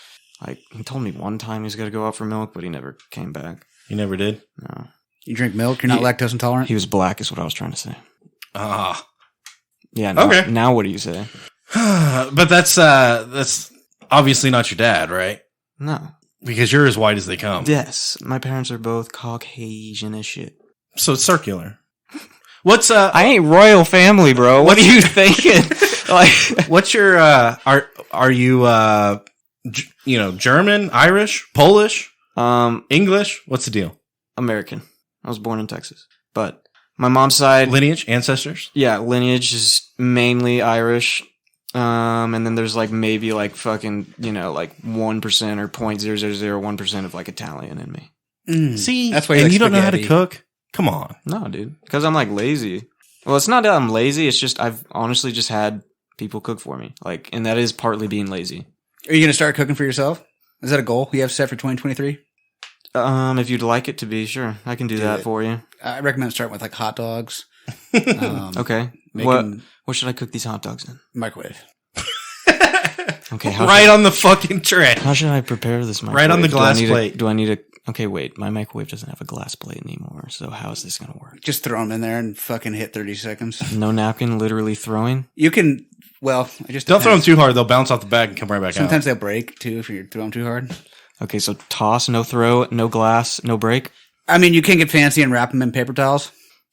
like he told me one time he's gonna go out for milk, but he never came back. You never did? No, You drink milk? You're not lactose intolerant? he was black, is what I was trying to say. Ah. Yeah. Now, Okay. Now what do you say? But that's obviously not your dad, right? No. Because you're as white as they come. Yes, my parents are both Caucasian as shit. So it's circular. What's I ain't royal family, bro. What are you thinking? Like, what's your are you German, Irish, Polish, English? What's the deal? American. I was born in Texas, but my mom's side, Lineage, ancestors? yeah, lineage is mainly Irish. And then there's like maybe like fucking, like 1% or 0.0001% of like Italian in me. See, That's why you and like you don't know how to spaghetti. cook? Come on. No, dude, because I'm like lazy. Well, it's not that I'm lazy. It's just I've honestly just had people cook for me, like, and that is partly being lazy. Are you going to start cooking for yourself? Is that a goal you have set for 2023? If you'd like it to be, sure, I can do that it. for you. I recommend starting with like hot dogs. Okay. Making What should I cook these hot dogs in? microwave. Okay. Right on the fucking tray. How should I prepare this microwave? Right on the Do I glass need plate. Do I need a... Okay, wait. My microwave doesn't have a glass plate anymore, so how is this going to work? Just throw them in there and fucking hit 30 seconds. No napkin, literally throwing? You can, well, it just Don't throw them depends. too hard. They'll bounce off the bag and come right back Sometimes out. they'll break too if you throw them too hard. Okay, so toss, no throw, no glass, no break? I mean, you can get fancy and wrap them in paper towels.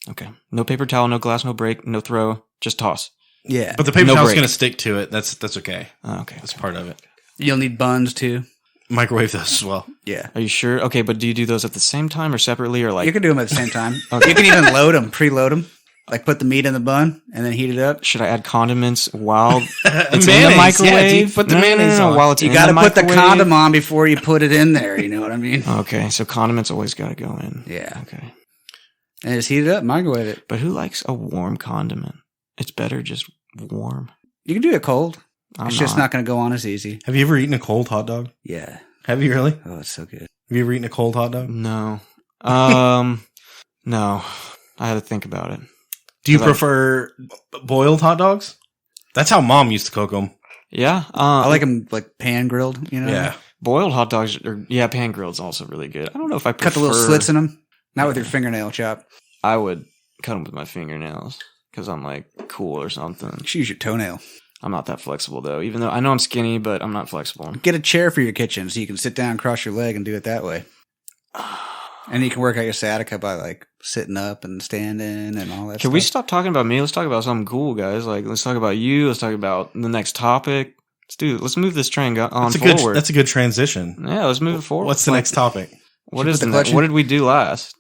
Okay. No paper towel, no glass, no break, no throw, just toss. Yeah. But the paper No towel's break. going to stick to it. That's okay. Okay. That's part of it. You'll need buns too. Microwave those as well. Yeah. Are you sure? Okay, but do you do those at the same time or separately, or like... You can do them at the same time. Okay. You can even load them, preload them. Like put the meat in the bun and then heat it up. Should I add condiments while it's in Mayonnaise, the microwave? yeah, dude, put the mayonnaise on. While it's You in got to put the microwave? condom on before you put it in there. You know what I mean? Okay, so condiments always got to go in. Yeah. Okay. And just heat it up, microwave it. But who likes a warm condiment? It's better just warm. You can do it cold. I'm It's just not going to go on as easy. Have you ever eaten a cold hot dog? Yeah. Have you really? Oh, it's so good. Have you ever eaten a cold hot dog? No. No. I had to think about it. Do you 'Cause I- prefer boiled hot dogs? That's how mom used to cook them. Yeah. I like them like pan grilled, you know? Yeah. boiled hot dogs. Pan grilled is also really good. I don't know if I prefer... Cut the little slits in them. Not with your fingernail chop. I would cut them with my fingernails because I'm like cool or something. You should use your toenail. I'm not that flexible though. Even though I know I'm skinny, but I'm not flexible. Get a chair for your kitchen so you can sit down, cross your leg, and do it that way. And you can work out your sciatica by like sitting up and standing and all that. Can we stop talking about me? Let's talk about something cool, guys. Like, let's talk about you. Let's talk about the next topic. Let's move this train on forward. That's a good transition. Yeah, let's move it forward. What's the next topic? What did we do last?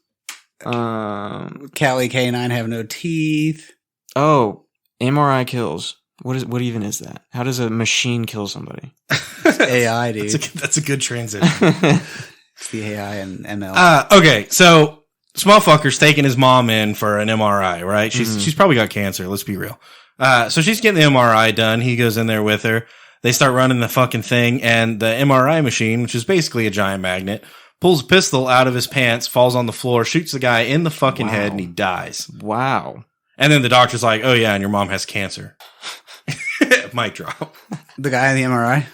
Callie K9 have no teeth. Oh, MRI kills. What even is that? How does a machine kill somebody? It's AI, dude. That's a good transition. It's the AI and ML. Okay, so small fucker's taking his mom in for an MRI, right? She's probably got cancer. Let's be real. So she's getting the MRI done. He goes in there with her. They start running the fucking thing, and the MRI machine, which is basically a giant magnet, pulls a pistol out of his pants, falls on the floor, shoots the guy in the fucking head, and he dies. Wow. And then the doctor's like, "Oh yeah, and your mom has cancer." Mic drop. The guy in the MRI?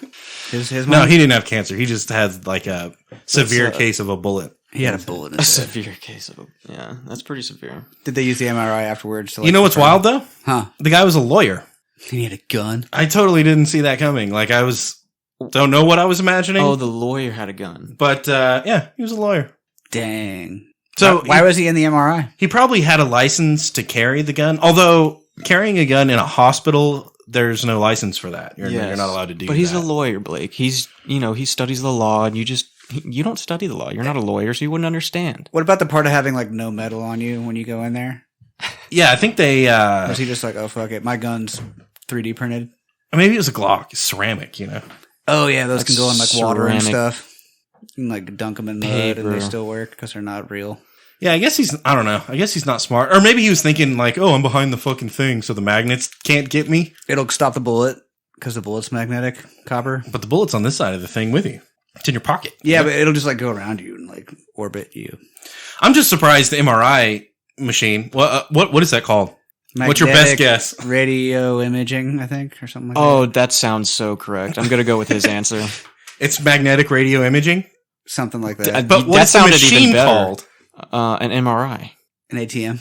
His mom? No, he didn't have cancer. He just had like a severe case of a bullet. He had a bullet in A his head. severe case of yeah, that's pretty severe. Did they use the MRI afterwards? To, like, You know what's confirm? wild though? Huh. The guy was a lawyer. He had a gun. I totally didn't see that coming. Like don't know what I was imagining. Oh, the lawyer had a gun. But yeah, he was a lawyer. Dang. So why was he in the MRI? He probably had a license to carry the gun. Although carrying a gun in a hospital, there's no license for that. You're not allowed to do that. But he's a lawyer, Blake. He studies the law, and you don't study the law. You're not a lawyer, so you wouldn't understand. What about the part of having like no metal on you when you go in there? Yeah, I think they. Was he just like, oh fuck it, my gun's 3D printed? Maybe it was a Glock, it's ceramic, you know. Oh yeah, those can go in like water and ceramic stuff. You can like dunk them in mud paper. and they still work because they're not real. Yeah, I don't know. I guess he's not smart. Or maybe he was thinking like, oh, I'm behind the fucking thing, so the magnets can't get me. It'll stop the bullet because the bullet's magnetic copper. But the bullet's on this side of the thing with you. It's in your pocket. Yeah, but it'll just like go around you and like orbit you. I'm just surprised the MRI machine. What is that called? What's your best guess? Radio imaging, I think, or something like that. Oh, that sounds so correct. I'm gonna go with his answer. It's magnetic radio imaging? Something like that. But what's the machine called? An MRI. An ATM.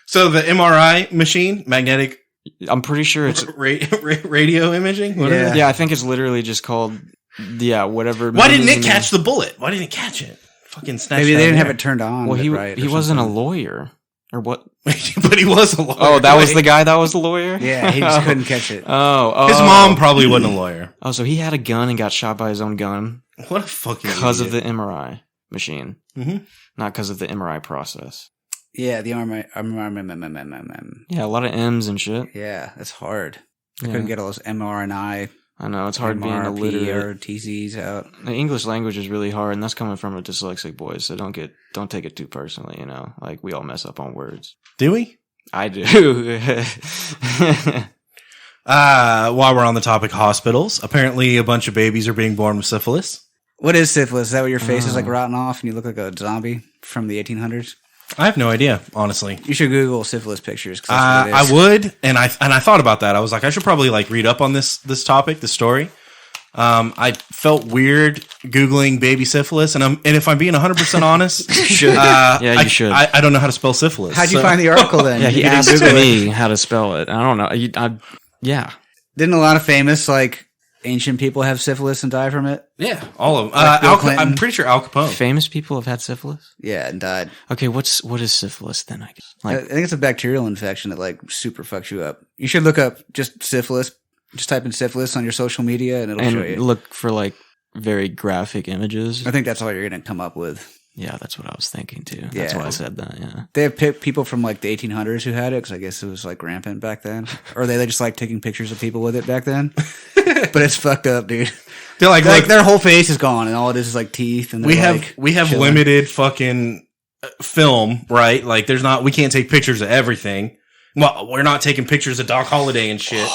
So the MRI machine, magnetic. I'm pretty sure it's radio imaging. Whatever. Yeah, I think it's literally just called whatever. Why didn't it catch the bullet? Why didn't it catch it? Fucking snatch. Maybe they didn't have it turned on. Well, he wasn't a something. lawyer or what? But he was a lawyer. Oh, that was the guy that was the lawyer. Yeah, he just couldn't catch it. Oh, his mom probably wasn't a lawyer. Oh, so he had a gun and got shot by his own gun. What a fucking because idiot. of the MRI machine, not because of the MRI process. Yeah, the MRI. Yeah, a lot of M's and shit. Yeah, that's hard. I Yeah. couldn't get all those MR and I. I know it's hard being illiterate. TCs out. The English language is really hard, and that's coming from a dyslexic boy. So don't take it too personally. You know, like we all mess up on words. Do we? I do. While we're on the topic hospitals, apparently a bunch of babies are being born with syphilis. What is syphilis? Is that what your face is like rotting off and you look like a zombie from the 1800s? I have no idea, honestly. You should Google syphilis pictures. 'Cause that's what it is. I would, and I thought about that. I was like, I should probably like read up on this topic, this story. I felt weird Googling baby syphilis, and if I'm being 100% honest, You should. Yeah, you should. I don't know how to spell syphilis. How'd you find the article then? Yeah, he You didn't asked Google it? me how to spell it. I don't know. Yeah. Didn't a lot of famous like ancient people have syphilis and die from it? Yeah, all of them. Like Bill Clinton. I'm pretty sure Al Capone. Famous people have had syphilis? Yeah, and died. Okay, what is syphilis then, I guess? I think it's a bacterial infection that like super fucks you up. You should look up just syphilis. Just type in syphilis on your social media and it'll show you. Look for like very graphic images. I think that's all you're going to come up with. Yeah, that's what I was thinking too. That's why I said that, yeah. They have people from like the 1800s who had it because I guess it was like rampant back then. Or they just like taking pictures of people with it back then. But it's fucked up, dude. They're like their whole face is gone and all it is like teeth. And we have chilling. Limited fucking film, right? Like we can't take pictures of everything. Well, we're not taking pictures of Doc Holliday and shit.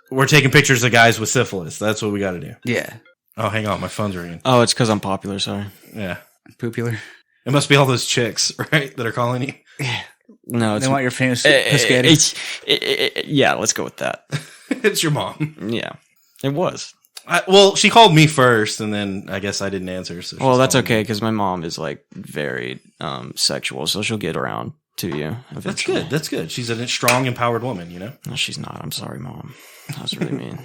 We're taking pictures of guys with syphilis. That's what we got to do. Yeah. Oh, hang on. My phone's ringing. Oh, it's because I'm popular, sorry. Yeah. Popular. It must be all those chicks, right, that are calling you. Yeah. No, they want your famous Piscetti. Yeah, let's go with that. It's your mom. Yeah, it was. Well, she called me first, and then I guess I didn't answer. So well, that's okay because my mom is like very sexual, so she'll get around to you eventually. That's good. She's a strong, empowered woman, you know? No, she's not. I'm sorry, Mom. That was really mean.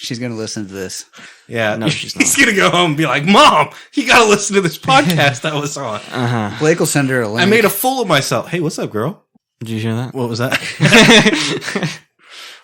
She's going to listen to this. Yeah. No, she's not. He's going to go home and be like, Mom, you got to listen to this podcast that was on. Uh-huh. Blake will send her a link. I made a fool of myself. Hey, what's up, girl? Did you hear that? What was that?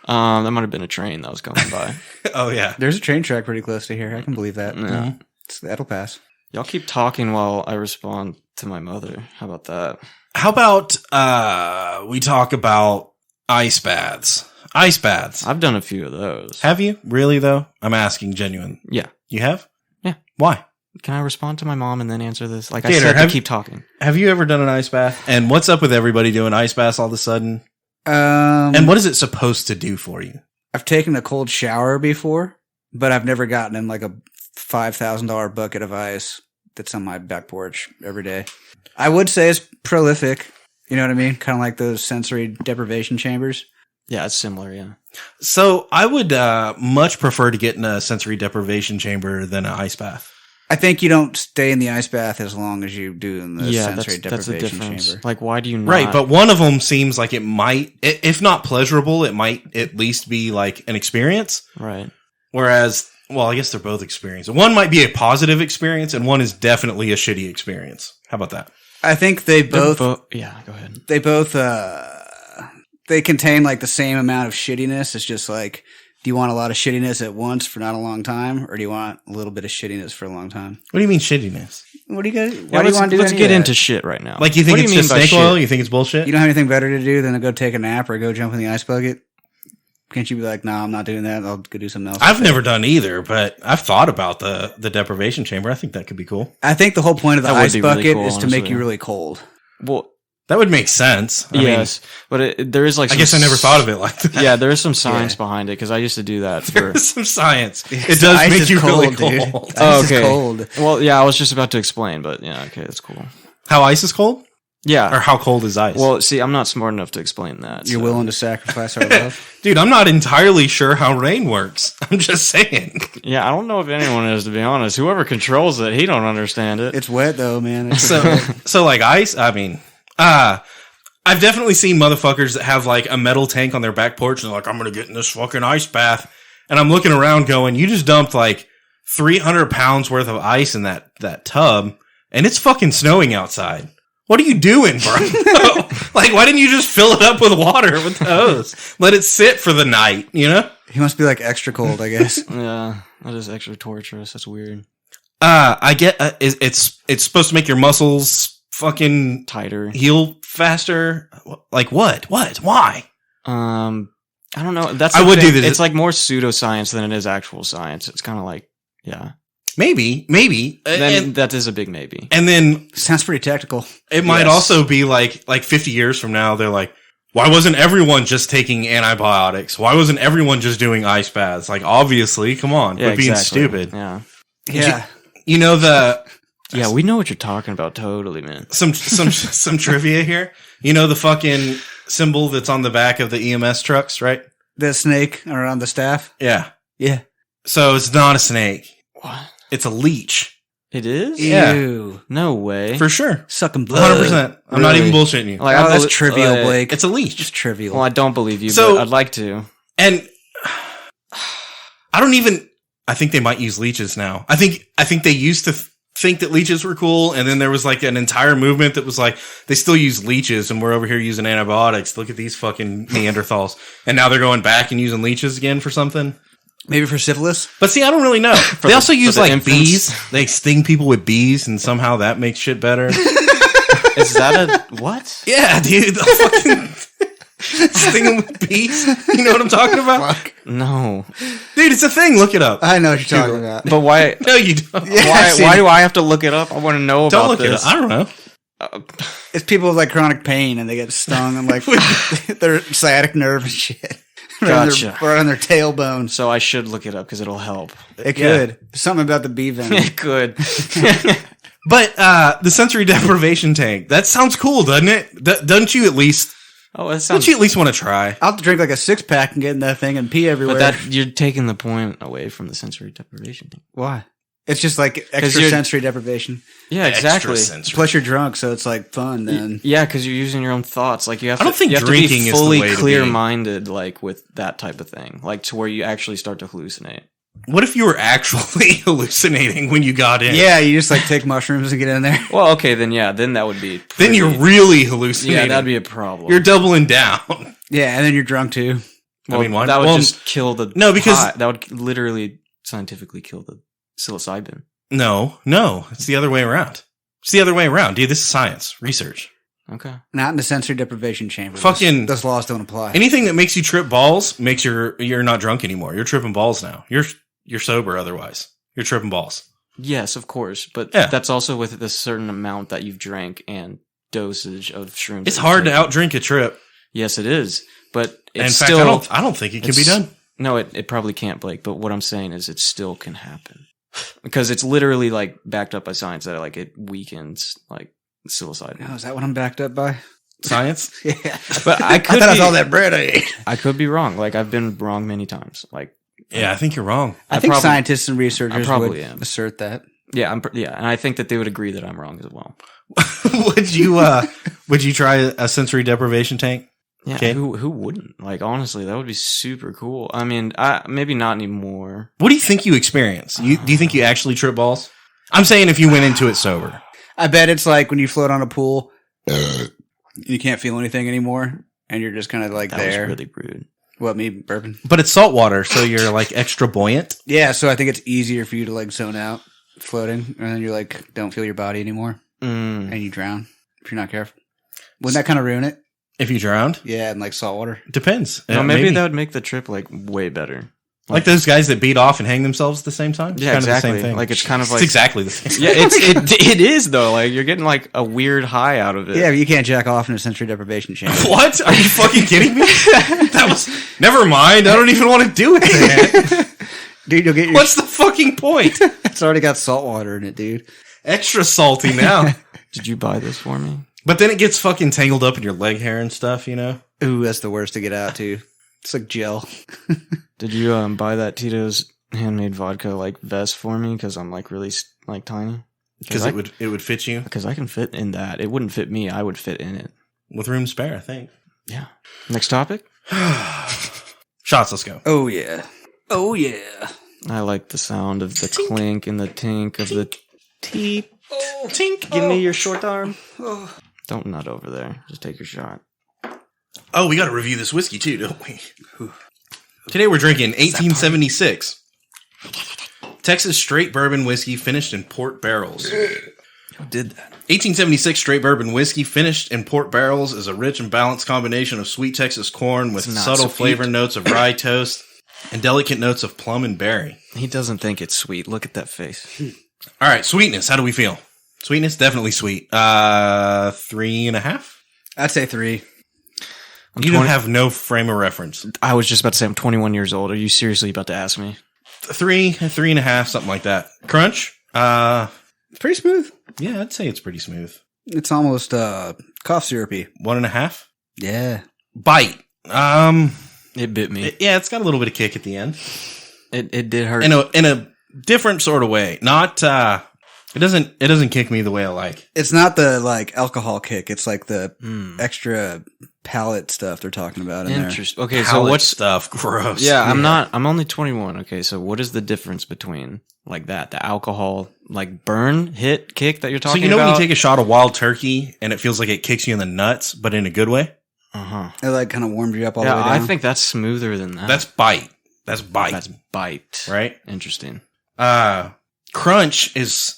That might have been a train that was going by. Oh, yeah. There's a train track pretty close to here. I can believe that. Yeah. That'll pass. Y'all keep talking while I respond to my mother. How about that? How about we talk about ice baths? Ice baths. I've done a few of those. Have you? Really, though? I'm asking genuine. Yeah. You have? Yeah. Why? Can I respond to my mom and then answer this? Like Gator, I said, to keep talking. Have you ever done an ice bath? And what's up with everybody doing ice baths all of a sudden? And what is it supposed to do for you? I've taken a cold shower before, but I've never gotten in like a $5,000 bucket of ice that's on my back porch every day. I would say it's prolific. You know what I mean? Kind of like those sensory deprivation chambers. Yeah, it's similar, yeah. So I would much prefer to get in a sensory deprivation chamber than an ice bath. I think you don't stay in the ice bath as long as you do in the sensory that's the deprivation difference. chamber. Like, why do you not? Right, but one of them seems like it might, if not pleasurable, it might at least be like an experience. Right. Whereas, well, I guess they're both experiences. One might be a positive experience, and one is definitely a shitty experience. How about that? I think they both. Yeah, go ahead. They both. They contain like the same amount of shittiness. It's just like, do you want a lot of shittiness at once for not a long time, or do you want a little bit of shittiness for a long time? What do you mean shittiness? What do you guys? Why do you want to do? Let's get into shit right now. Like, you think What do it's you just mean by snake oil? shit? You think it's bullshit? You don't have anything better to do than to go take a nap or go jump in the ice bucket? Can't you be like, no, I'm not doing that. I'll go do something else. I've never done either, but I've thought about the deprivation chamber. I think that could be cool. I think the whole point of the That would ice be really bucket cool, is to make honestly. you really cold. Well, That would make sense. I yes, but there is like. I guess I never thought of it like that. Yeah, there is some science behind it because I used to do that for. There's some science. It The does ice make is you really dude. cold. Oh, Ice is okay. cold. Well, yeah, I was just about to explain, but yeah, okay, that's cool. How ice is cold? Yeah. Or how cold is ice? Well, see, I'm not smart enough to explain that. You're so- willing to sacrifice our love? Dude, I'm not entirely sure how rain works. I'm just saying. Yeah, I don't know if anyone is, to be honest. Whoever controls it, he don't understand it. It's wet though, man. It's So like ice, I mean, I've definitely seen motherfuckers that have like a metal tank on their back porch and they're like, I'm going to get in this fucking ice bath. And I'm looking around going, you just dumped like 300 pounds worth of ice in that tub and it's fucking snowing outside. What are you doing, bro? Like, why didn't you just fill it up with water with the hose? Let it sit for the night, you know? he must be like extra cold, I guess. Yeah, that is extra torturous. That's weird. I get it's supposed to make your muscles fucking Tighter. heal faster. Like what? What? Why? I don't know. That's I the would thing. do this. It's like more pseudoscience than it is actual science. It's kind of like, yeah. Maybe. Then that is a big maybe. And then Sounds pretty technical. it might Yes. also be like 50 years from now, they're like, why wasn't everyone just taking antibiotics? Why wasn't everyone just doing ice baths? Like, obviously, come on, Yeah, we're being exactly. stupid. Yeah. Yeah. You know Yeah, we know what you're talking about. Totally, man. some trivia here. You know the fucking symbol that's on the back of the EMS trucks, right? The snake around the staff. Yeah. Yeah. So it's not a snake. What? It's a leech. It is? Yeah. Ew. No way. For sure. Sucking blood. 100%. I'm not Really? even bullshitting you. Like, Oh, that's belie- trivial, Blake. It's a leech. Just trivial. Well, I don't believe you, So- but I'd like to. And I think they might use leeches now. I think they used to think that leeches were cool. And then there was like an entire movement that was like, they still use leeches and we're over here using antibiotics. Look at these fucking Neanderthals. And now they're going back and using leeches again for something. Maybe for syphilis. But see, I don't really know. They also use the like infants. bees. They sting people with bees and somehow that makes shit better. Is that a what? Yeah, dude. They'll fucking sting them with bees. You know what I'm talking about? No. Dude, it's a thing. Look it up. I know what you're talking about. But why? No, you don't. Yeah, I've seen Why it. do I have to look it up? I want to know Don't about look this. it up. I don't know. It's people with like chronic pain and they get stung and like their sciatic nerve and shit. Gotcha. Or on their tailbone. So I should look it up because it'll help. It Yeah. could. Something about the bee venom. It could. But the sensory deprivation tank, that sounds cool, doesn't it? Doesn't you at least Oh, that don't sounds. you at least want to try? I'll have to drink like a 6-pack and get in that thing and pee everywhere. But that you're taking the point away from the sensory deprivation thing. Why? It's just like extra sensory deprivation. Yeah, exactly. Plus you're drunk, so it's like fun then. Yeah, because you're using your own thoughts. Like you have I don't think you have drinking to be is the fully way to be. clear-minded, like with that type of thing, like to where you actually start to hallucinate. What if you were actually hallucinating when you got in? Yeah, you just like take mushrooms and get in there. Well, okay, then that would be. Then you're really hallucinating. Yeah, that'd be a problem. You're doubling down. Yeah, and then you're drunk too. Well, I mean, why? That would Well, just kill the. no, because- pot. That would literally scientifically kill the psilocybin. No, it's the other way around. It's the other way around, dude. This is science, research. Okay. Not in the sensory deprivation chamber. Fucking- those laws don't apply. Anything that makes you trip balls makes you're not drunk anymore. You're tripping balls now. You're sober otherwise. You're tripping balls. Yes, of course, but Yeah. that's also with the certain amount that you've drank and dosage of shrooms. It's that hard to you've taken. outdrink a trip. Yes, it is, but And it's in fact, still. I don't think it can be it's- done. No, it probably can't, Blake. But what I'm saying is, it still can happen because it's literally like backed up by science that like it weakens like psilocybin. Oh, is that what I'm backed up by? Science? Yeah. But I I could thought it be, was all that bread I ate. I could be wrong. Like I've been wrong many times. Like Yeah, I think you're wrong. I think probably- scientists and researchers I probably would am. assert that. yeah, and I think that they would agree that I'm wrong as well. Would you try a sensory deprivation tank? Yeah, Okay. who wouldn't? Like honestly, that would be super cool. I mean, maybe not anymore. What do you think you experience? Do you think you actually trip balls? I'm saying if you went into it sober. I bet it's like when you float on a pool, you can't feel anything anymore, and you're just kind of like That there. was really rude. What, me burping? But it's salt water, so you're like extra buoyant. Yeah, so I think it's easier for you to like zone out floating, and then you like don't feel your body anymore, and you drown if you're not careful. Wouldn't that kind of ruin it? If you drowned, Yeah, and like salt water. depends. No, maybe that would make the trip like way better. like those guys that beat off and hang themselves at the same time. It's Yeah, kind exactly. Of the same thing. Like it's kind of It's like exactly the same. yeah, it is though. Like you're getting like a weird high out of it. Yeah, but you can't jack off in a sensory deprivation chamber. What? Are you fucking kidding me? That was. Never mind. I don't even want to do it, man. Dude, you'll get your. What's the fucking point? It's already got salt water in it, dude. Extra salty now. Did you buy this for me? But then it gets fucking tangled up in your leg hair and stuff, you know? Ooh, that's the worst to get out too. It's like gel. Did you buy that Tito's handmade vodka like vest for me? Because I'm like really like tiny. Because it would fit you Because I can fit in that. It wouldn't fit me. I would fit in it. with room spare, I think. Yeah. Next topic. Shots, let's go. Oh yeah. Oh yeah. I like the sound of the clink and the tink of the teeth. Oh, Tink. Give me your short arm. oh. Don't nut over there. Just take your shot. Oh, we got to review this whiskey too, don't we? Today we're drinking 1876 Texas straight bourbon whiskey finished in port barrels. Who did that? 1876 straight bourbon whiskey finished in port barrels is a rich and balanced combination of sweet Texas corn with It's not subtle sweet. flavor notes of rye toast and delicate notes of plum and berry. He doesn't think it's sweet. Look at that face. All right, sweetness. How do we feel? Sweetness, definitely sweet. 3.5. I'd say 3. You don't have no frame of reference. I was just about to say I'm 21 years old. Are you seriously about to ask me? 3.5, something like that. Crunch. It's pretty smooth. Yeah, I'd say it's pretty smooth. It's almost cough syrupy. 1.5. Yeah. Bite. It bit me. Yeah, it's got a little bit of kick at the end. It did hurt. In a different sort of way. Not it doesn't kick me the way I like. It's not the like alcohol kick. It's like the extra palate stuff they're talking about in there. Interesting. Okay, so Palate what's stuff? Gross. Yeah, I'm only 21. Okay, so what is the difference between like that, the alcohol like burn hit kick that you're So talking you know about? when you take a shot of wild turkey and it feels like it kicks you in the nuts, but in a good way? Uh-huh. It like kind of warmed you up all the Yeah, way down. I think that's smoother than that. That's bite. That's bite. That's bite. Right? Interesting. Crunch is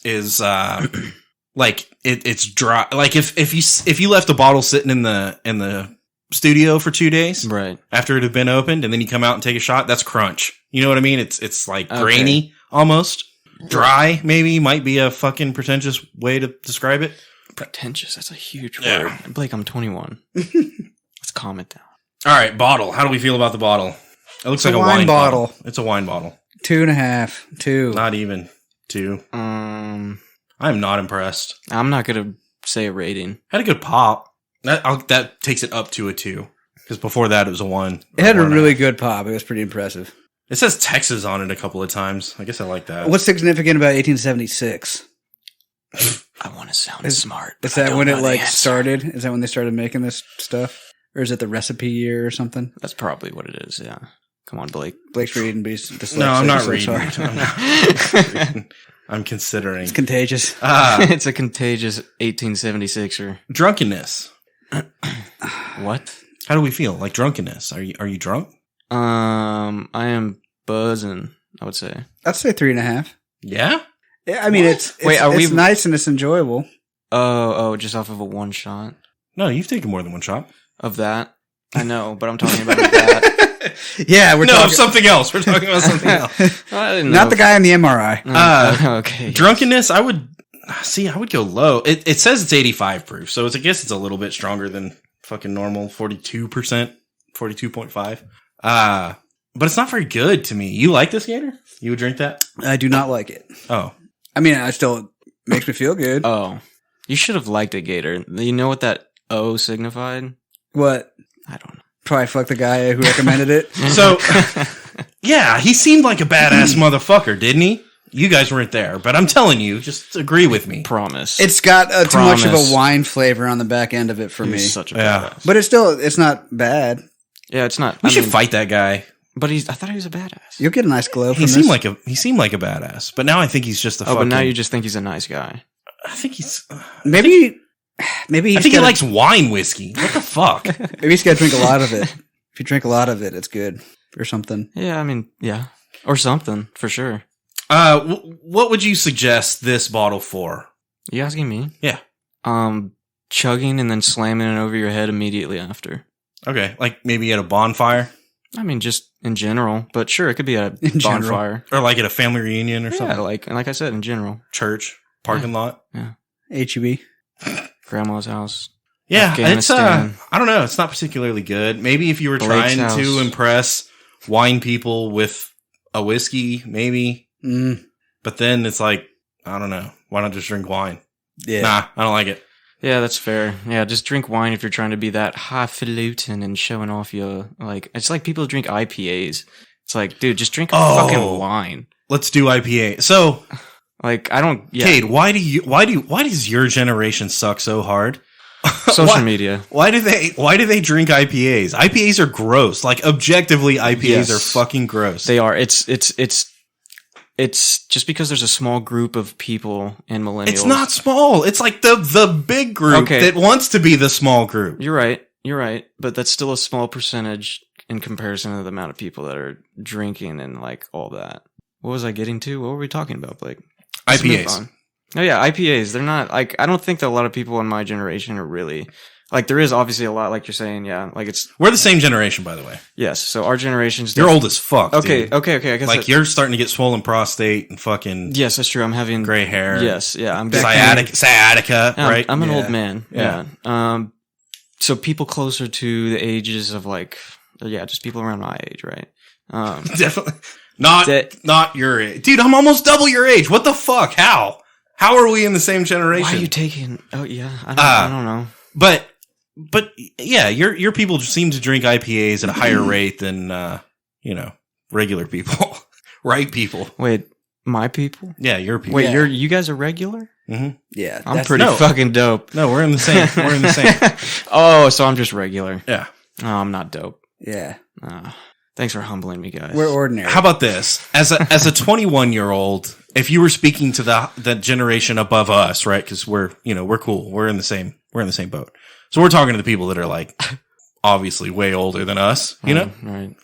like it's dry. Like if you left the bottle sitting in the studio for 2 days Right. after it had been opened, and then you come out and take a shot, that's crunch. You know what I mean? It's like Okay. grainy almost. Dry, maybe, might be a fucking pretentious way to describe it. Pretentious. That's a huge Yeah. word. Blake, I'm 21. Let's calm it down. All right, bottle. How do we feel about the bottle? It looks It's like a a wine wine bottle. It's a wine bottle. 2.5. 2. Not even 2. I'm not impressed. I'm not gonna say a rating. Had a good pop. That takes it up to a 2. Because before that, it was a 1. It had a really good pop. It was pretty impressive. It says Texas on it a couple of times. I guess I like that. What's significant about 1876? I want to sound smart. Is that when it like started? Is that when they started making this stuff? Or is it the recipe year or something? That's probably what it is, yeah. Come on, Blake. Blake's reading, but he's dyslexic. No, I'm not so reading. sorry. I'm considering. It's contagious. It's a contagious 1876er. Drunkenness. What? How do we feel? Like drunkenness. Are you drunk? I am buzzing, I would say. I'd say 3.5. Yeah? Yeah, I mean, it's nice and it's enjoyable. Oh, just off of a one shot No, you've taken more than one shot. of that. I know, but I'm talking about that. Yeah, we're No, talking something else. We're talking about something else. I didn't know. not the guy in the MRI. Okay. Drunkenness, I would go low. It says it's 85 proof, so I guess it's a little bit stronger than fucking normal, 42%, 42.5. But it's not very good to me. You like this Gator? You would drink that? I do not like it. Oh. I mean, it still makes me feel good. Oh, you should have liked it, Gator. You know what that O signified? What? I don't know. Probably fuck the guy who recommended it. So, yeah, he seemed like a badass motherfucker, didn't he? You guys weren't there, but I'm telling you, just agree with me. Promise. It's got too much of Promise. a wine flavor on the back end of it for me. He's such a Yeah. badass. But it's not bad. Yeah, it's not. We should fight that guy. But I thought he was a badass. You'll get a nice glow from He this. seemed like a badass, but now I think he's just a fucking. But now you just think he's a nice guy. I think he's. Maybe I think he likes wine whiskey. What the fuck? Maybe he's got to drink a lot of it. If you drink a lot of it, it's good or something. Yeah, I mean, yeah. Or something, for sure. What would you suggest this bottle for? You asking me? Yeah. Chugging and then slamming it over your head immediately after. Okay, like maybe at a bonfire I mean, just in general, but sure, it could be at a In general. bonfire. or like at a family reunion or Yeah, something. like I said, in general. Church parking lot. HEB. Grandma's house. Yeah, it's Afghanistan. I don't know. It's not particularly good. Maybe if you were Blake's trying to house. impress wine people with a whiskey, maybe. But then it's like, I don't know. Why not just drink wine? Yeah. Nah, I don't like it. Yeah, that's fair. Yeah, just drink wine if you're trying to be that highfalutin and showing off your, like, it's like people drink IPAs. It's like, dude, just drink a fucking wine. Let's do IPA. So, Like, I don't, yeah. Cade, why does your generation suck so hard? Social media. Why do they drink IPAs? IPAs are gross. Like objectively, IPAs Yes. are fucking gross. They are. It's just because there's a small group of people in millennials. It's not small. It's like the big group that wants to be the small group. You're right. But that's still a small percentage in comparison to the amount of people that are drinking and like all that. What was I getting to? What were we talking about, Blake? Let's move IPAs. on. Oh yeah, IPAs. They're not like, I don't think that a lot of people in my generation are really like, there is obviously a lot, like you're saying, yeah. Like it's, We're the same generation, by the way. yes. So our generation's You're old as fuck. Okay, dude. okay. I guess Like you're starting to get swollen prostate and fucking yes, that's true. I'm having gray hair. Yes, yeah. I'm sciatica, right? I'm an Yeah. old man. Yeah. Yeah. So people closer to the ages of like, yeah, just people around my age, right? Definitely not your age, dude. I'm almost double your age. What the fuck? How are we in the same generation? Why are you taking? Oh yeah, I don't know. But yeah, your people seem to drink IPAs at a higher rate than regular people, right? People. Wait, my people? Yeah, your people. Wait, Yeah. you guys are regular? Mm-hmm. Yeah. I'm that's- pretty no. fucking dope. No, we're in the same. We're in the same. Oh, so I'm just regular. Yeah. Oh, I'm not dope. Yeah. Thanks for humbling me, guys. We're ordinary. How about this? As a 21-year-old, if you were speaking to the generation above us, right? Because we're cool. We're in the same boat. So we're talking to the people that are like obviously way older than us. You know, right?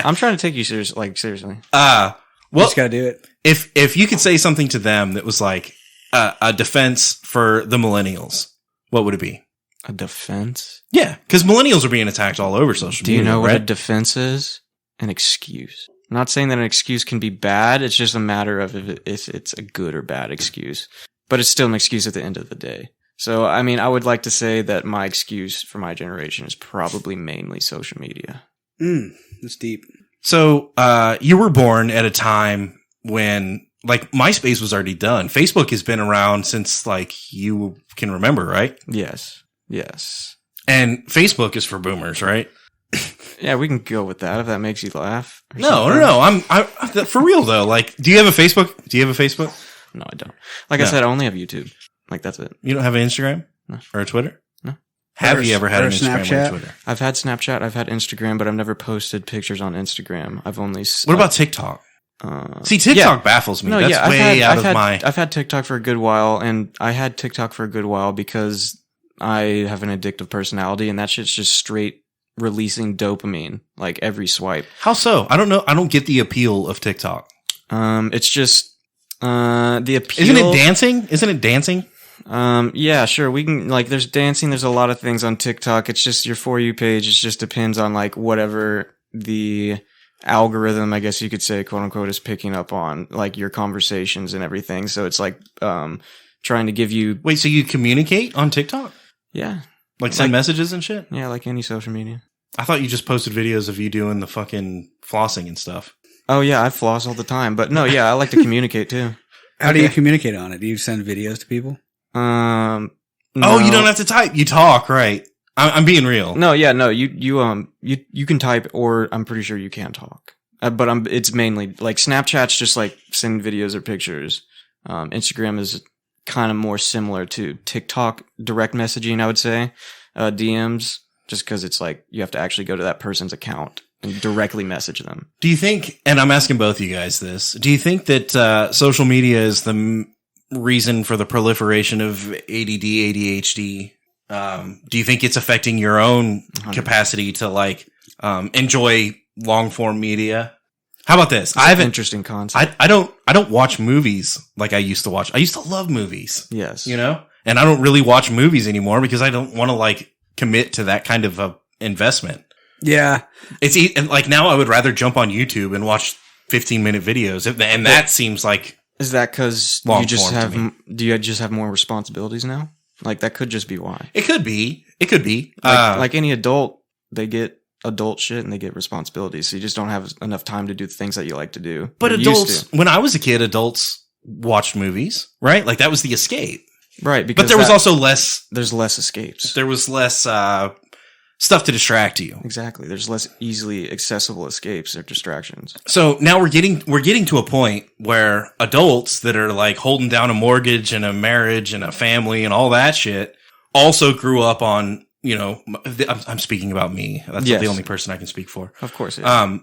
I'm trying to take you seriously. You well, just gotta do it. if you could say something to them that was like a defense for the millennials, what would it be? A defense? Yeah, because millennials are being attacked all over social Do media. you know what right? a defense is? An excuse. I'm not saying that an excuse can be bad. It's just a matter of if it's a good or bad excuse. But it's still an excuse at the end of the day. So, I mean, I would like to say that my excuse for my generation is probably mainly social media. That's deep. So, you were born at a time when like MySpace was already done. Facebook has been around since like you can remember, right? Yes. Yes. And Facebook is for boomers, right? Yeah, we can go with that if that makes you laugh. No. I'm for real though. Like, do you have a Facebook? No, I don't. Like I said, I only have YouTube. Like, that's it. You don't have an Instagram? No. Or a Twitter? No. Have you ever had or an Instagram or Snapchat? a Twitter? I've had Snapchat, I've had Instagram, but I've never posted pictures on Instagram. I've only. What about TikTok? See, TikTok baffles me. That's way out of my. I've had TikTok for a good while, and I had TikTok for a good while because I have an addictive personality, and that shit's just straight releasing dopamine, like every swipe. How so? I don't know. I don't get the appeal of TikTok. It's just the appeal. Isn't it dancing? Yeah, sure. We can, like, there's dancing. There's a lot of things on TikTok. It's just your For You page. It just depends on, like, whatever the algorithm, I guess you could say, quote unquote, is picking up on, like, your conversations and everything. So it's like, trying to give you. Wait, so you communicate on TikTok? Yeah. Like send messages and shit? Yeah, like any social media. I thought you just posted videos of you doing the fucking flossing and stuff. Oh, yeah, I floss all the time. But no, yeah, I like to communicate too. How do you communicate on it? Do you send videos to people? No. Oh, you don't have to type. You talk, right? I'm being real. No, yeah, no, you can type, or I'm pretty sure you can talk. But it's mainly like Snapchat's just like send videos or pictures. Instagram is kind of more similar to TikTok direct messaging, I would say. DMs, just because it's like you have to actually go to that person's account and directly message them. Do you think, and I'm asking both you guys this, do you think that social media is the reason for the proliferation of ADD, ADHD? Do you think it's affecting your own 100%. Capacity to like enjoy long form media? How about this? I have an interesting concept. I don't watch movies like I used to watch. I used to love movies. Yes. You know? And I don't really watch movies anymore because I don't want to like commit to that kind of a investment. Yeah. It's like now I would rather jump on YouTube and watch 15-minute videos. And that seems like. Is that because you just have, do you just have more responsibilities now? Like that could just be why. It could be. It could be. Like any adult, they get adult shit and they get responsibilities. So you just don't have enough time to do the things that you like to do. But adults, when I was a kid, adults watched movies, right? Like that was the escape. Right. Because but there was also less. There's less escapes. There was less stuff to distract you. Exactly. There's less easily accessible escapes or distractions. So now we're getting to a point where adults that are like holding down a mortgage and a marriage and a family and all that shit also grew up on, you know, I'm speaking about me. That's the only person I can speak for. Of course. Yes.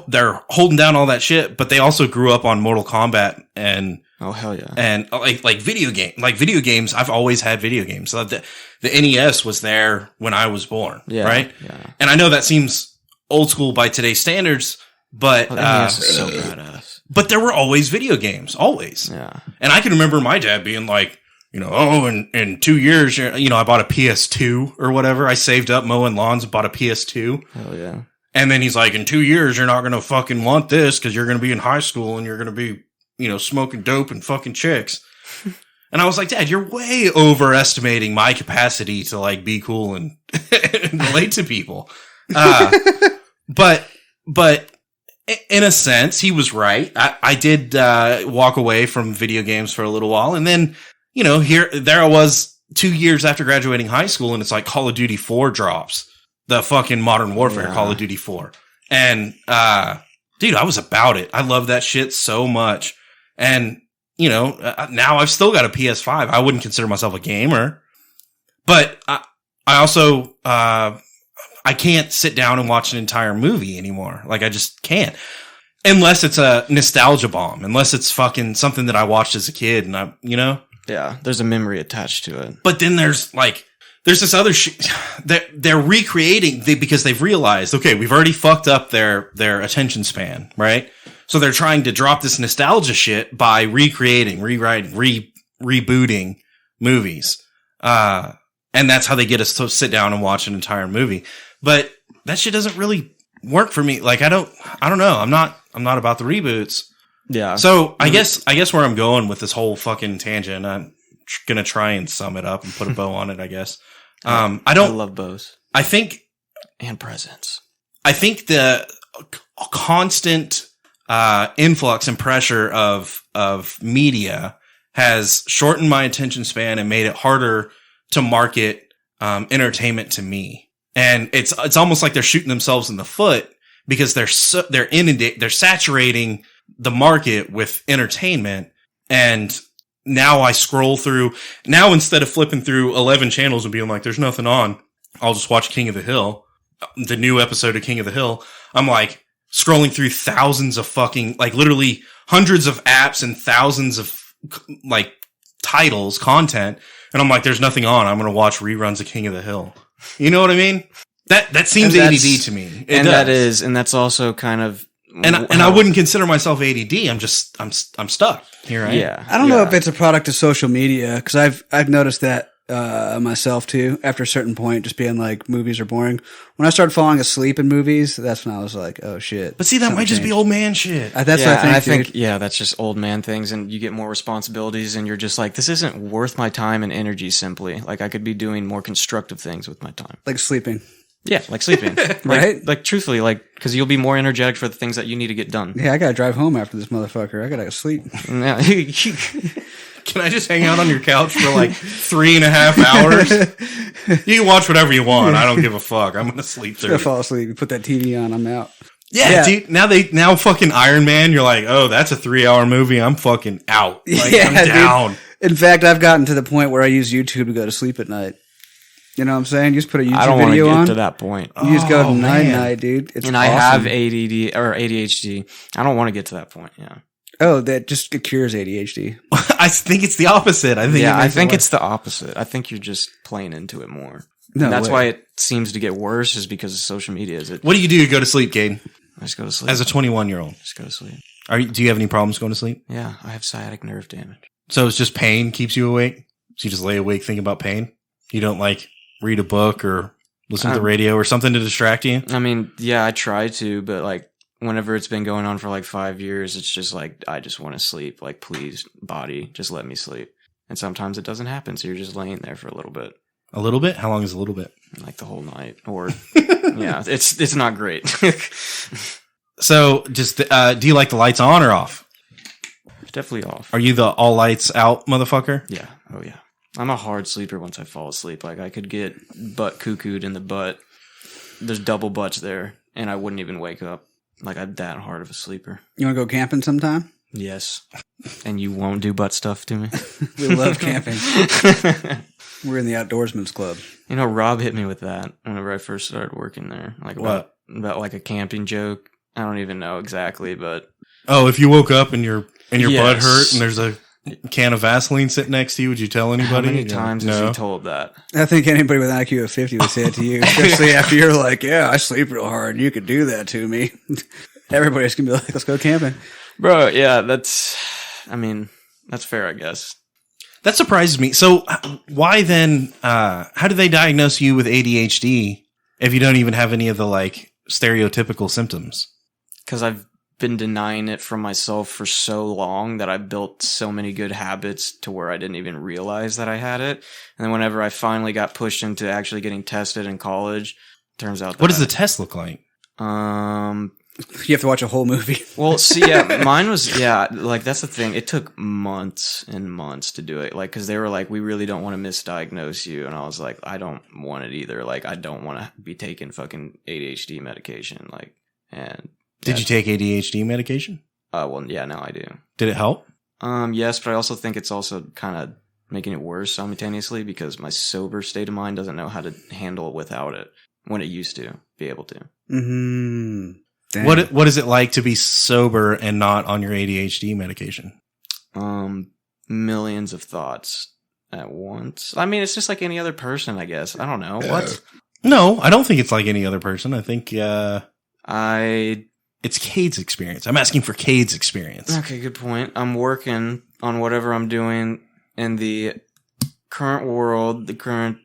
They're holding down all that shit, but they also grew up on Mortal Kombat and oh hell yeah. And like video games. I've always had video games. So the NES was there when I was born. Yeah, right. Yeah. And I know that seems old school by today's standards, but NES is so badass. But there were always video games, always. Yeah. And I can remember my dad being like, you know, oh, in 2 years, you know, I bought a PS2 or whatever. I saved up mowing lawns and bought a PS2. Hell yeah. And then he's like, in 2 years, you're not going to fucking want this because you're going to be in high school and you're going to be, you know, smoking dope and fucking chicks. And I was like, Dad, you're way overestimating my capacity to like be cool and relate to people. But in a sense, he was right. I did walk away from video games for a little while. And then, you know, there I was 2 years after graduating high school, and it's like Call of Duty 4 drops. The fucking Modern Warfare Call of Duty 4. And, dude, I was about it. I love that shit so much. And, you know, now I've still got a PS5. I wouldn't consider myself a gamer. But I also, I can't sit down and watch an entire movie anymore. Like, I just can't. Unless it's a nostalgia bomb. Unless it's fucking something that I watched as a kid and you know? Yeah, there's a memory attached to it. But then there's this other shit they're recreating because they've realized, okay, we've already fucked up their attention span, right? So they're trying to drop this nostalgia shit by recreating, rewriting, rebooting movies. And that's how they get us to sit down and watch an entire movie. But that shit doesn't really work for me. Like, I don't know. I'm not about the reboots. Yeah. So I guess where I'm going with this whole fucking tangent, I'm going to try and sum it up and put a bow on it, I guess. I love bows. I think, and presents. I think the constant influx and pressure of media has shortened my attention span and made it harder to market entertainment to me. And it's almost like they're shooting themselves in the foot because they're saturating the market with entertainment. And now I scroll through, now instead of flipping through 11 channels and being like, there's nothing on, I'll just watch King of the Hill, the new episode of King of the Hill. I'm like scrolling through thousands of fucking, like literally hundreds of apps and thousands of like titles, content. And I'm like, there's nothing on. I'm going to watch reruns of King of the Hill. You know what I mean? That seems ADD to me. That's also kind of, and I wouldn't consider myself ADD. I'm stuck here. Right? Yeah. I don't know if it's a product of social media because I've noticed that myself too. After a certain point, just being like movies are boring. When I started falling asleep in movies, that's when I was like, oh shit. But see, that might just be old man shit. That's what I think. That's just old man things, and you get more responsibilities, and you're just like, this isn't worth my time and energy. Simply, like I could be doing more constructive things with my time, like sleeping. Yeah, like sleeping, right? Like truthfully, like because you'll be more energetic for the things that you need to get done. Yeah, I gotta drive home after this motherfucker. I gotta go sleep. Yeah. Can I just hang out on your couch for like 3.5 hours? You can watch whatever you want. I don't give a fuck. I'm gonna sleep through. I fall asleep. You put that TV on. I'm out. Yeah, dude. Now fucking Iron Man. You're like, oh, that's a 3-hour movie. I'm fucking out. Like, I'm down. Dude. In fact, I've gotten to the point where I use YouTube to go to sleep at night. You know what I'm saying? You just put a YouTube video on. I don't want to get to that point. You just go to night, dude. It's and awesome. I have ADD or ADHD. I don't want to get to that point. Yeah. Oh, that just cures ADHD. I think it's the opposite. I think it's the opposite. I think you're just playing into it more. No, that's why it seems to get worse is because of social media. What do you do to go to sleep, Gabe? I just go to sleep. As a 21-year-old. Just go to sleep. Do you have any problems going to sleep? Yeah, I have sciatic nerve damage. So it's just pain keeps you awake? So you just lay awake thinking about pain? You don't like read a book or listen to the radio or something to distract you? I mean, yeah, I try to, but like whenever it's been going on for like 5 years, it's just like, I just want to sleep. Like, please, body, just let me sleep. And sometimes it doesn't happen. So you're just laying there for a little bit. A little bit? How long is a little bit? Like the whole night. Or, yeah, it's not great. So just, do you like the lights on or off? Definitely off. Are you the all lights out motherfucker? Yeah. Oh, yeah. I'm a hard sleeper once I fall asleep. Like, I could get butt cuckooed in the butt. There's double butts there, and I wouldn't even wake up. Like, I'm that hard of a sleeper. You want to go camping sometime? Yes. And you won't do butt stuff to me? We love camping. We're in the Outdoorsman's Club. You know, Rob hit me with that whenever I first started working there. Like, about like a camping joke. I don't even know exactly, but... Oh, if you woke up and your butt hurt and there's a can of Vaseline sitting next to you, would you tell anybody? How many times has he told that? I think anybody with an IQ of 50 would say it to you, especially after you're like, yeah, I sleep real hard. You could do that to me. Everybody's going to be like, let's go camping. Bro, yeah, that's fair, I guess. That surprises me. So why then, how do they diagnose you with ADHD if you don't even have any of the like stereotypical symptoms? Because I've been denying it from myself for so long that I built so many good habits to where I didn't even realize that I had it. And then whenever I finally got pushed into actually getting tested in college, turns out that what does the test look like? You have to watch a whole movie. Well, see, yeah, mine was, yeah, like that's the thing. It took months and months to do it. Like, cause they were like, we really don't want to misdiagnose you. And I was like, I don't want it either. Like, I don't want to be taking fucking ADHD medication. Like, and did you take ADHD medication? Well, yeah, now I do. Did it help? Yes, but I also think it's also kind of making it worse simultaneously because my sober state of mind doesn't know how to handle it without it when it used to be able to. Mm-hmm. What is it like to be sober and not on your ADHD medication? Millions of thoughts at once. I mean, it's just like any other person, I guess. I don't know. What? No, I don't think it's like any other person. I think it's Cade's experience. I'm asking for Cade's experience. Okay, good point. I'm working on whatever I'm doing in the current world, the current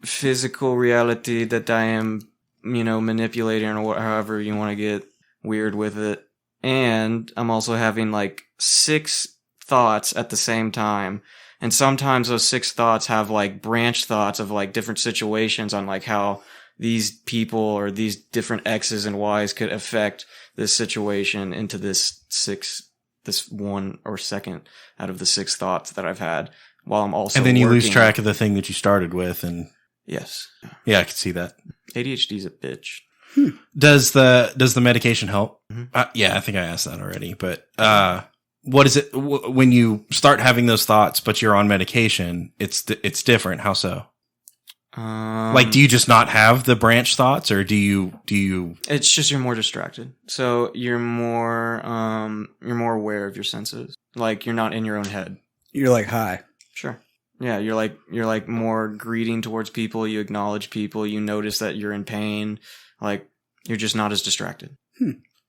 physical reality that I am, manipulating or however you want to get weird with it. And I'm also having like 6 thoughts at the same time. And sometimes those 6 thoughts have like branch thoughts of like different situations on like how these people or these different X's and Y's could affect this situation into this one or second out of the 6 thoughts that I've had while I'm also and then you working. lose track of the thing that you started with and Yes. Yeah, I could see that. ADHD is a bitch. Does the medication help? Mm-hmm. Yeah, I think I asked that already. But what is it when you start having those thoughts, but you're on medication? It's different. How so? Like, do you just not have the branch thoughts, or do you? It's just you're more distracted, so you're more aware of your senses. Like, you're not in your own head. You're like high. Sure. Yeah, you're like more greeting towards people. You acknowledge people. You notice that you're in pain. Like, you're just not as distracted.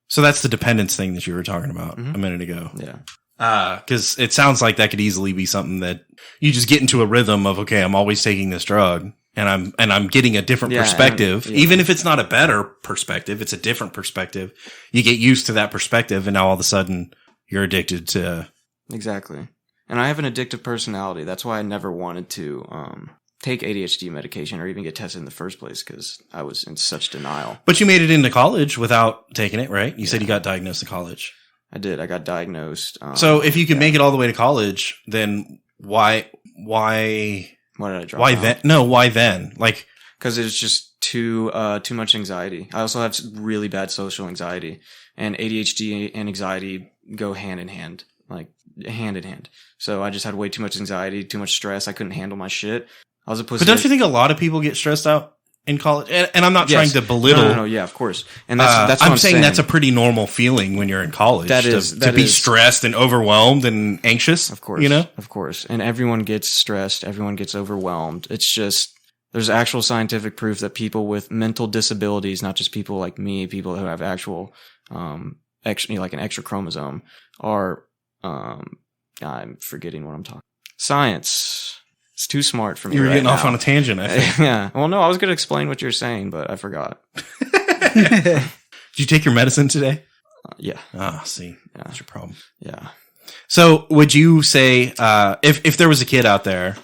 So that's the dependence thing that you were talking about a minute ago. Yeah. Because it sounds like that could easily be something that you just get into a rhythm of, okay, I'm always taking this drug, and I'm getting a different perspective. Even if it's not a better perspective, it's a different perspective. You get used to that perspective, and now all of a sudden you're addicted to. Exactly. And I have an addictive personality. That's why I never wanted to take ADHD medication or even get tested in the first place, because I was in such denial. But you made it into college without taking it, right? You said you got diagnosed in college. I did. I got diagnosed. So if you could make it all the way to college, then why did I drop why out? then? No, why then? Like, because it was just too much anxiety. I also have really bad social anxiety, and ADHD and anxiety go hand in hand, like hand in hand. So I just had way too much anxiety, too much stress. I couldn't handle my shit. I was a pussy. but don't you think a lot of people get stressed out in college? And I'm not trying to belittle. No, yeah, of course. And that's what I'm saying that's a pretty normal feeling when you're in college. To be stressed and overwhelmed and anxious. Of course. Of course. And everyone gets stressed. Everyone gets overwhelmed. It's just, there's actual scientific proof that people with mental disabilities, not just people like me, people who have actual, like an extra chromosome, are, I'm forgetting what I'm talking. Science. It's too smart for me. You were right getting now. off on a tangent, I think. Yeah. Well, no, I was going to explain what you're saying, but I forgot. Did you take your medicine today? Yeah. Ah, see. That's your problem. Yeah. So would you say, if there was a kid out there,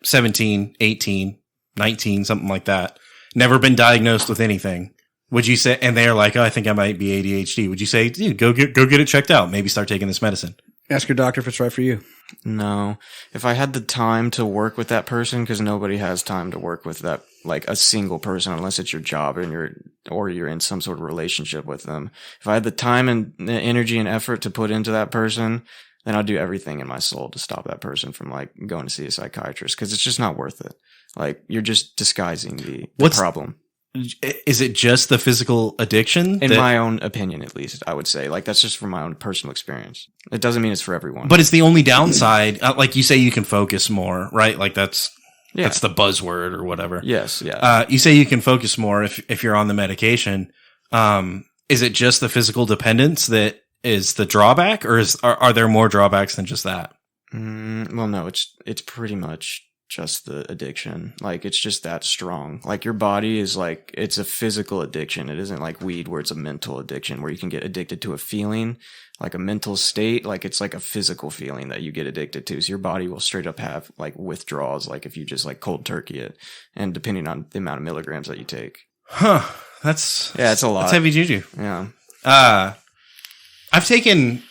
17, 18, 19, something like that, never been diagnosed with anything, would you say, and they're like, oh, I think I might be ADHD. Would you say, dude, go get it checked out. Maybe start taking this medicine. Ask your doctor if it's right for you. No. If I had the time to work with that person, because nobody has time to work with that, like a single person, unless it's your job and you're in some sort of relationship with them. If I had the time and the energy and effort to put into that person, then I'd do everything in my soul to stop that person from like going to see a psychiatrist, because it's just not worth it. Like, you're just disguising the problem. Is it just the physical addiction? In my own opinion, at least, I would say. Like, that's just from my own personal experience. It doesn't mean it's for everyone. But it's the only downside. Like you say, you can focus more, right? Like that's the buzzword or whatever. Yes, yeah. You say you can focus more if you're on the medication. Is it just the physical dependence that is the drawback, or are there more drawbacks than just that? Well, no, it's pretty much just the addiction. Like, it's just that strong. Like, your body is like, it's a physical addiction. It isn't like weed where it's a mental addiction where you can get addicted to a feeling, like a mental state. Like, it's like a physical feeling that you get addicted to. So your body will straight up have like withdrawals, like if you just like cold turkey it, and depending on the amount of milligrams that you take. Huh. It's a lot. That's heavy juju. Yeah. I've taken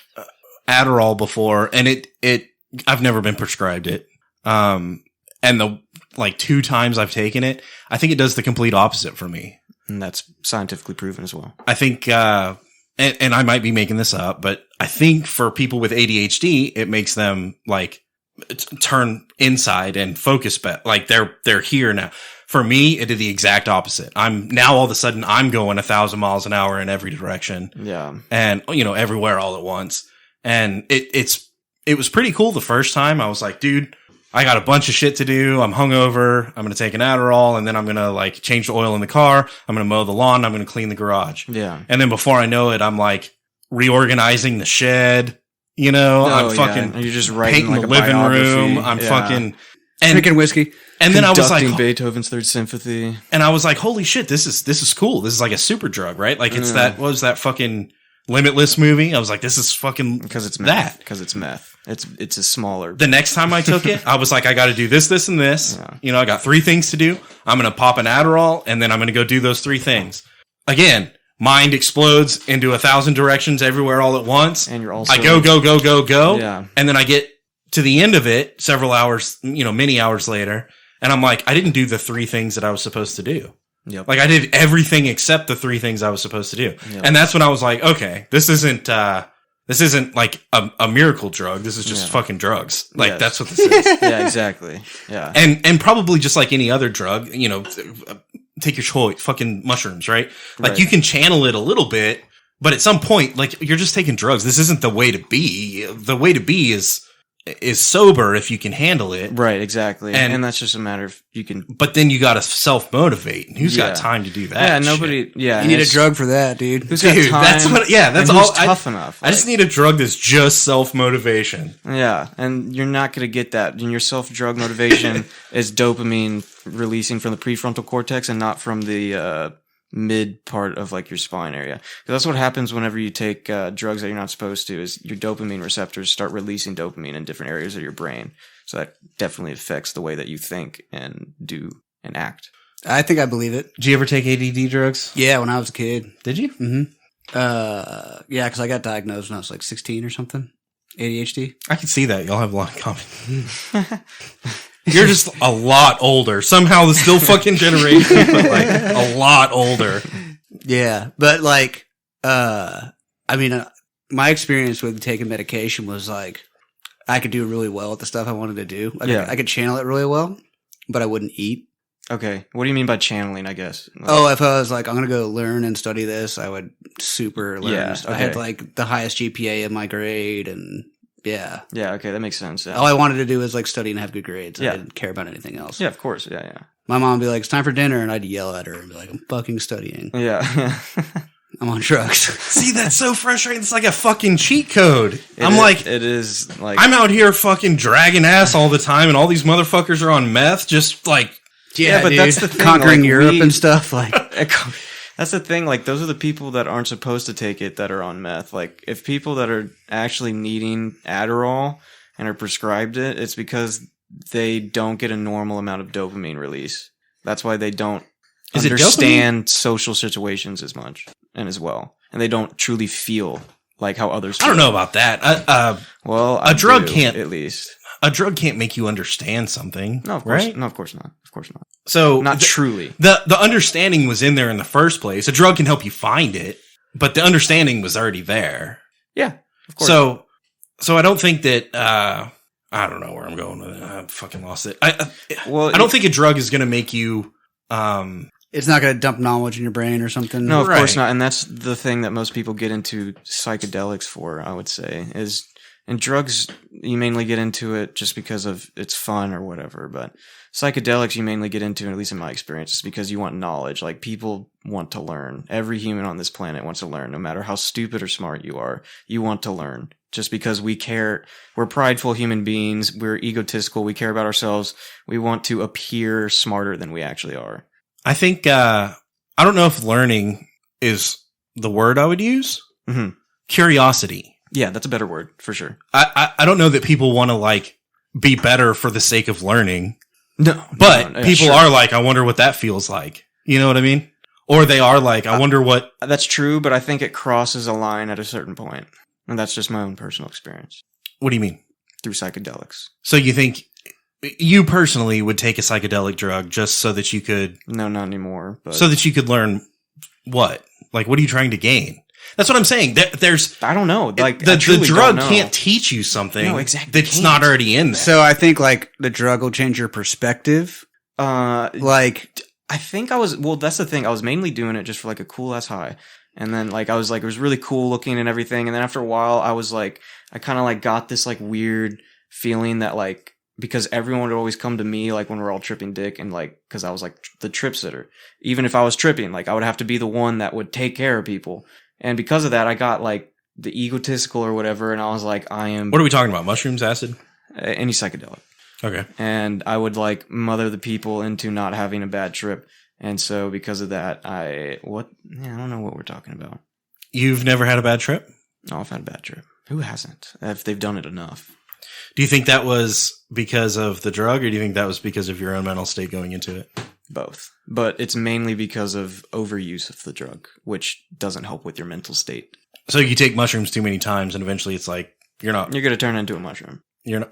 Adderall before, and I've never been prescribed it. And the like 2 times I've taken it, I think it does the complete opposite for me. And that's scientifically proven as well. I think, and I might be making this up, but I think for people with ADHD, it makes them like turn inside and focus better. Like they're here now. For me, it did the exact opposite. I'm now all of a sudden I'm going 1,000 miles an hour in every direction. Yeah. And everywhere all at once. And it was pretty cool the first time. I was like, dude, I got a bunch of shit to do. I'm hungover. I'm going to take an Adderall, and then I'm going to like change the oil in the car. I'm going to mow the lawn. I'm going to clean the garage. Yeah. And then before I know it, I'm like reorganizing the shed. I'm fucking You're just writing painting like the a living biography. room. I'm fucking drinking whiskey. And then I was like, Beethoven's Third Symphony. And I was like, holy shit, this is cool. This is like a super drug, right? Like it's what was that fucking Limitless movie? I was like, this is fucking because it's meth. Because it's meth. It's a smaller. The next time I took it, I was like, I got to do this, this, and this. Yeah. I got 3 things to do. I'm going to pop an Adderall, and then I'm going to go do those 3 things. Again, mind explodes into 1,000 directions everywhere all at once. And you're also I go. Yeah. And then I get to the end of it several hours, many hours later, And I'm like, I didn't do the 3 things that I was supposed to do. Yep. Like I did everything except the 3 things I was supposed to do. Yep. And that's when I was like, okay, this isn't like a miracle drug. This is just fucking drugs. Like that's what this is. Yeah, exactly. Yeah. And probably just like any other drug, you know, take your choice, fucking mushrooms, right? Like you can channel it a little bit, but at some point, like you're just taking drugs. This isn't the way to be. The way to be is sober if you can handle it. Right, exactly. And that's just a matter of you can. But then you got to self-motivate. And who's got time to do that? Yeah, nobody. Shit? Yeah. You need a drug for that, dude. Who's got time? That's what, that's all. all. Tough enough. I just need a drug that's just self-motivation. Yeah. And you're not going to get that. And your self-drug motivation is dopamine releasing from the prefrontal cortex and not from the, mid part of like your spine area. Because that's what happens whenever you take drugs that you're not supposed to, is your dopamine receptors start releasing dopamine in different areas of your brain. So that definitely affects the way that you think and do and act. I think I believe it. Did you ever take ADD drugs? Yeah, when I was a kid. Did you? Mm-hmm. Yeah, because I got diagnosed when I was like 16 or something. ADHD. I can see that. Y'all have a lot in common. You're just a lot older. Somehow the still fucking generation, but like a lot older. Yeah, but like, I mean, my experience with taking medication was like, I could do really well at the stuff I wanted to do. I could channel it really well, but I wouldn't eat. Okay. What do you mean by channeling, I guess? If I was like, I'm going to go learn and study this, I would super learn. Yeah, okay. I had like the highest GPA in my grade and yeah. Yeah, okay, that makes sense. Yeah. All I wanted to do was like study and have good grades. Yeah. I didn't care about anything else. Yeah, of course. Yeah, yeah. My mom would be like, it's time for dinner. And I'd yell at her and be like, I'm fucking studying. Yeah. I'm on drugs. See, that's so frustrating. It's like a fucking cheat code. It is like, I'm out here fucking dragging ass all the time and all these motherfuckers are on meth. Just like, yeah, but dude. that's the thing. Conquering like, Europe and stuff. Like, that's the thing. Like, those are the people that aren't supposed to take it that are on meth. Like, if people that are actually needing Adderall and are prescribed it, it's because they don't get a normal amount of dopamine release. That's why they don't understand social situations as much and as well. And they don't truly feel like how others feel. I don't know about that. Well, a drug can't, at least. A drug can't make you understand something. No, of course, right? No, of course not. Of course not. So not truly. The understanding was in there in the first place. A drug can help you find it, but the understanding was already there. Yeah, of course. So I don't think that, I don't know where I'm going with it. I fucking lost it. I don't think a drug is going to make you, it's not going to dump knowledge in your brain or something. No, of course not. And that's the thing that most people get into psychedelics for, I would say, is, and drugs, you mainly get into it just because of it's fun or whatever. But psychedelics, you mainly get into, at least in my experience, is because you want knowledge. Like, people want to learn. Every human on this planet wants to learn, no matter how stupid or smart you are. You want to learn. Just because we care, we're prideful human beings, we're egotistical, we care about ourselves, we want to appear smarter than we actually are. I think, I don't know if learning is the word I would use. Mm-hmm. Curiosity. Yeah, that's a better word, for sure. I don't know that people want to, like, be better for the sake of learning. No. But people are like, I wonder what that feels like. You know what I mean? Or they are like, I wonder what... That's true, but I think it crosses a line at a certain point. And that's just my own personal experience. What do you mean? Through psychedelics. So you think you personally would take a psychedelic drug just so that you could... No, not anymore. But so that you could learn what? Like, what are you trying to gain? That's what I'm saying. There's... I don't know. Like, the drug can't teach you something that's not already in there. So I think, like, the drug will change your perspective. Like... I think that's the thing. I was mainly doing it just for, like, a cool-ass high. And then, like, I was like, it was really cool looking and everything. And then after a while, I was like, I kind of like got this like weird feeling that, like, because everyone would always come to me, like, when we're all tripping dick, and like, cause I was like the trip sitter. Even if I was tripping, like, I would have to be the one that would take care of people. And because of that, I got like the egotistical or whatever. And I was like, What are we talking about? Mushrooms, acid? Any psychedelic. Okay. And I would like mother the people into not having a bad trip. And so because of that, I don't know what we're talking about. You've never had a bad trip? No, I've had a bad trip. Who hasn't? If they've done it enough. Do you think that was because of the drug, or do you think that was because of your own mental state going into it? Both. But it's mainly because of overuse of the drug, which doesn't help with your mental state. So you take mushrooms too many times and eventually it's like, you're going to turn into a mushroom. You're not.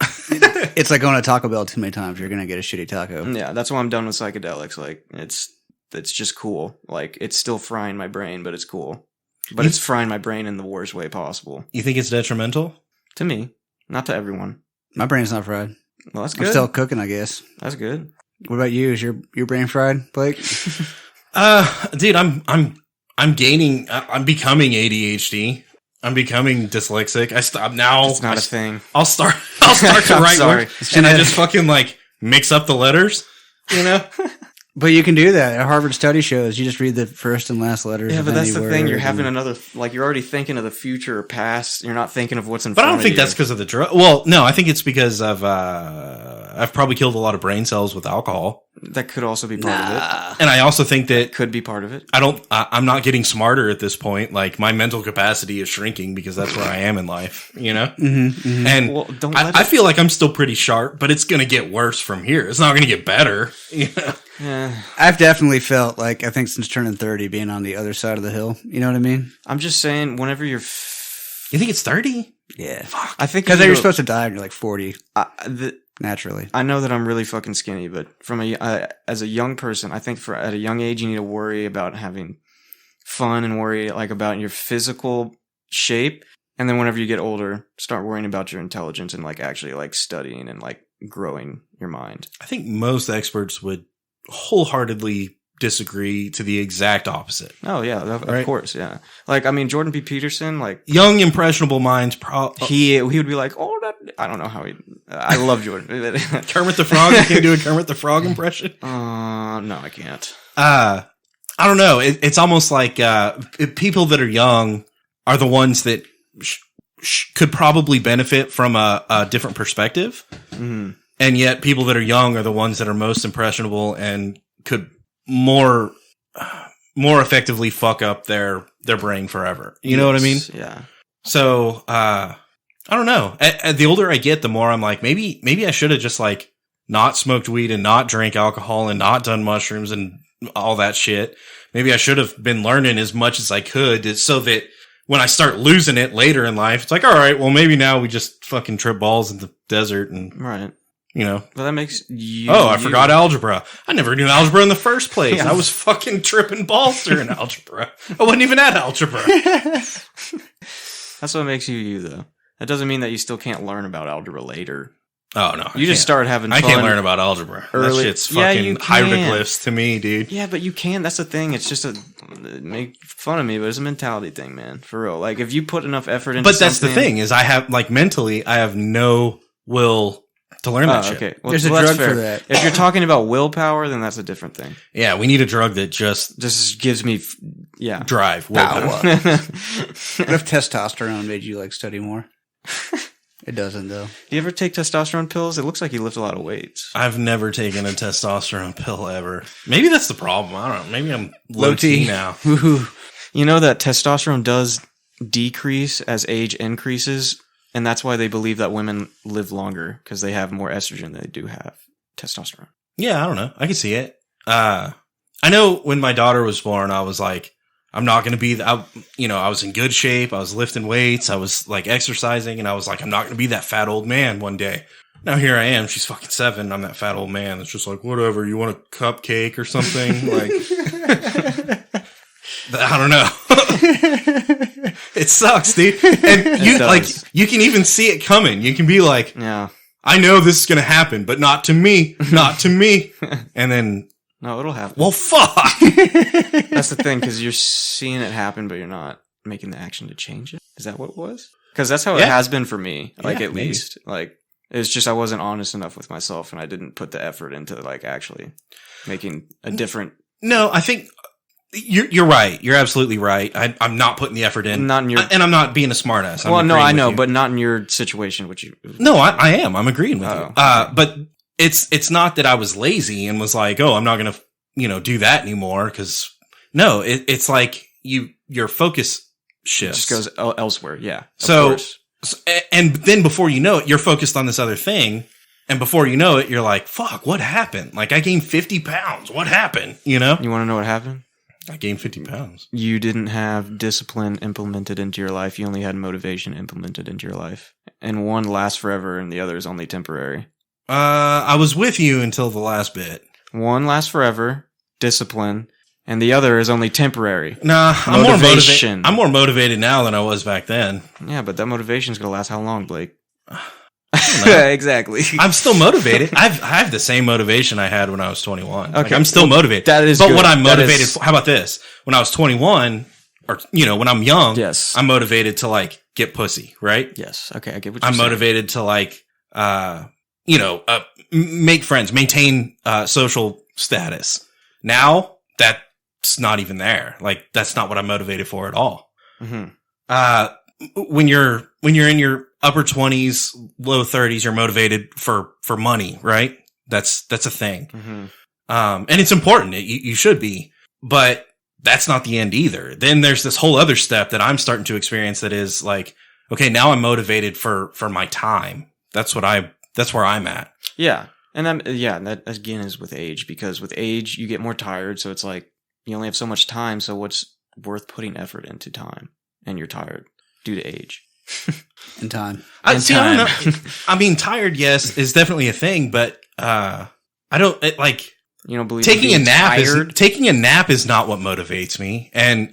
It's like going to Taco Bell too many times. You're going to get a shitty taco. Yeah, that's why I'm done with psychedelics. Like, it's just cool. Like, it's still frying my brain, but it's cool. But it's frying my brain in the worst way possible. You think it's detrimental? To me, not to everyone. My brain's not fried. Well, that's good. I'm still cooking, I guess. That's good. What about you? Is your brain fried, Blake? Dude, I'm gaining. I'm becoming ADHD. I'm becoming dyslexic. I stop now. It's not a thing. I'll start to write sorry. words, and I just fucking like mix up the letters. You know. But you can do that. A Harvard study shows you just read the first and last letters. Yeah, of but that's any the thing. word You're having and- another, like, you're already thinking of the future or past. You're not thinking of what's in But front I of don't think you. that's because of the drug. Well, no, I think it's because I've probably killed a lot of brain cells with alcohol, That could also be part of it. and I also think that Could be part of it. I'm not getting smarter at this point. Like my mental capacity is shrinking because that's where I am in life, you know? And Well, don't let I it- feel like I'm still pretty sharp, but it's going to get worse from here. It's not going to get better. You know? Yeah. I've definitely felt like, I think since turning 30, being on the other side of the hill. You know what I mean? I'm just saying, whenever you're... You think it's 30? Yeah. I think Because you're supposed to die when you're like 40, to... naturally. I know that I'm really fucking skinny, but from as a young person, I think at a young age you need to worry about having fun and worry like about your physical shape, and then whenever you get older, start worrying about your intelligence and like actually like studying and like growing your mind. I think most experts would wholeheartedly disagree to the exact opposite. Oh yeah, of Right. course, yeah. Like I mean, Jordan B. Peterson, like Young, impressionable minds. he would be like, oh, that I don't know how he. I love Jordan. Kermit the Frog. You can do a Kermit the Frog impression. No, I can't. I don't know. It's almost like people that are young are the ones that could probably benefit from a different perspective. Mm-hmm. And yet people that are young are the ones that are most impressionable and could more effectively fuck up their brain forever. You know what I mean? Yeah. So, I don't know. The older I get, the more I'm like, maybe I should have just like not smoked weed and not drank alcohol and not done mushrooms and all that shit. Maybe I should have been learning as much as I could so that when I start losing it later in life, it's like, all right, well, maybe now we just fucking trip balls in the desert and, Right. you know. But that makes you. I forgot algebra. I never knew algebra in the first place. Yeah. I was fucking tripping balls during algebra. I wasn't even at algebra. That's what makes you, though. That doesn't mean that you still can't learn about algebra later. Oh, no. You just start having fun. I can't learn about algebra. early- That shit's Yeah, fucking you can. hieroglyphs to me, dude. Yeah, but you can. That's the thing. It's just make fun of me, but it's a mentality thing, man. For real. Like, if you put enough effort into But that's the something- thing, is I have, like, mentally, I have no will to learn that shit. Okay. Well, There's a that's drug fair. for that. If you're talking about willpower, then that's a different thing. Yeah, we need a drug that just Just gives me, yeah. drive willpower. What if testosterone made you like study more? It doesn't though. Do you ever take testosterone pills? It looks like you lift a lot of weights. I've never taken a testosterone pill ever. Maybe that's the problem. I don't know. Maybe I'm Low low T T. now. Woohoo. You know that testosterone does decrease as age increases, and that's why they believe that women live longer, because they have more estrogen than they do have testosterone. Yeah, I don't know. I can see it. I know when my daughter was born, I was like, I'm not going to be, I was in good shape. I was lifting weights. I was like exercising, and I was like, I'm not going to be that fat old man one day. Now here I am. She's fucking 7. I'm that fat old man. It's just like, whatever. You want a cupcake or something? Like, I don't know. It sucks, dude. And you does. you can even see it coming. You can be like, Yeah. I know this is going to happen, but not to me, not to me. And then, No, it'll happen. well, fuck. That's the thing, because you're seeing it happen, but you're not making the action to change it. Is that what it was? Because that's how it Yeah. has been for me. Like, Yeah, at maybe. least. Like, it's just I wasn't honest enough with myself, and I didn't put the effort into, like, actually making a different... No, I think you're right. You're absolutely right. I'm not putting the effort in. Not in your... And I'm not being a smartass. I'm well, no, agreeing I with know, you. but not in your situation, which you... No, I am. I'm agreeing with Oh, you. okay. But it's not that I was lazy and was like, oh, I'm not going to, do that anymore. Because no, it's like your focus It shifts. just goes elsewhere, yeah. Of So- course. And then before you know it, you're focused on this other thing. And before you know it, you're like, fuck, what happened? Like, I gained 50 pounds. What happened? You know? You want to know what happened? I gained 50 pounds. You didn't have discipline implemented into your life. You only had motivation implemented into your life. and one lasts forever and the other is only temporary? I was with you until the last bit. One lasts forever, discipline, and the other is only temporary. Nah, Motivation. I'm more motivated now than I was back then. Yeah, but that motivation is going to last how long, Blake? Exactly. I'm still motivated. I have the same motivation I had when I was 21. Okay, Like, I'm still motivated. That is but good. what I'm motivated for, how about this? When I was 21, or, when I'm young, Yes. I'm motivated to, like, get pussy, right? Yes. Okay, I get what you're I'm saying. motivated to, like, make friends, maintain social status. Now, that's not even there. Like, that's not what I'm motivated for at all. Mm-hmm. When you're in your upper 20s, low 30s, you're motivated for money, right? That's a thing. Mm-hmm. And it's important. You should be, but that's not the end either. Then there's this whole other step that I'm starting to experience that is like, okay, now I'm motivated for my time. That's where I'm at. Yeah. And that again is with age, because with age you get more tired. So it's like you only have so much time. So what's worth putting effort into time? And you're tired due to age. In time. I don't know. I mean, tired, yes, is definitely a thing, but I don't You don't believe taking a in being nap tired? taking a nap is not what motivates me, and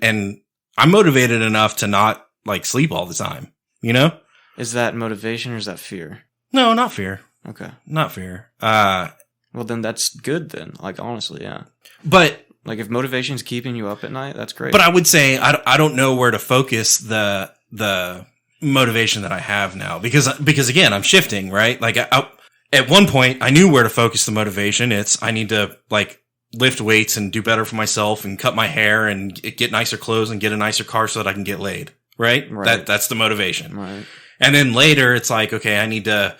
I'm motivated enough to not like sleep all the time. You know? Is that motivation or is that fear? No, not fear. Okay. Not fear. Well, then that's good then. Like, honestly, yeah. But Like, if motivation's keeping you up at night, that's great. But I would say I don't know where to focus the motivation that I have now because again, I'm shifting, right? Like at one point I knew where to focus the motivation. It's I need to like lift weights and do better for myself and cut my hair and get nicer clothes and get a nicer car so that I can get laid, right? That's the motivation. Right. And then later it's like, okay, I need to,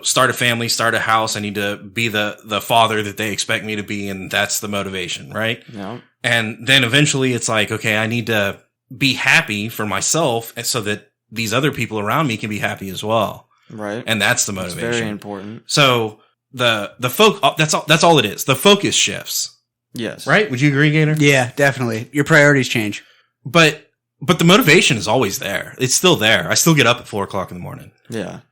start a family, start a house. I need to be the father that they expect me to be. And that's the motivation, right? Yeah. And then eventually it's like, okay, I need to be happy for myself so that these other people around me can be happy as well. Right. And that's the motivation. It's very important. So that's all it is. The focus shifts. Yes. Right? Would you agree, Gator? Yeah, definitely. Your priorities change. But the motivation is always there. It's still there. I still get up at 4:00 in the morning. Yeah.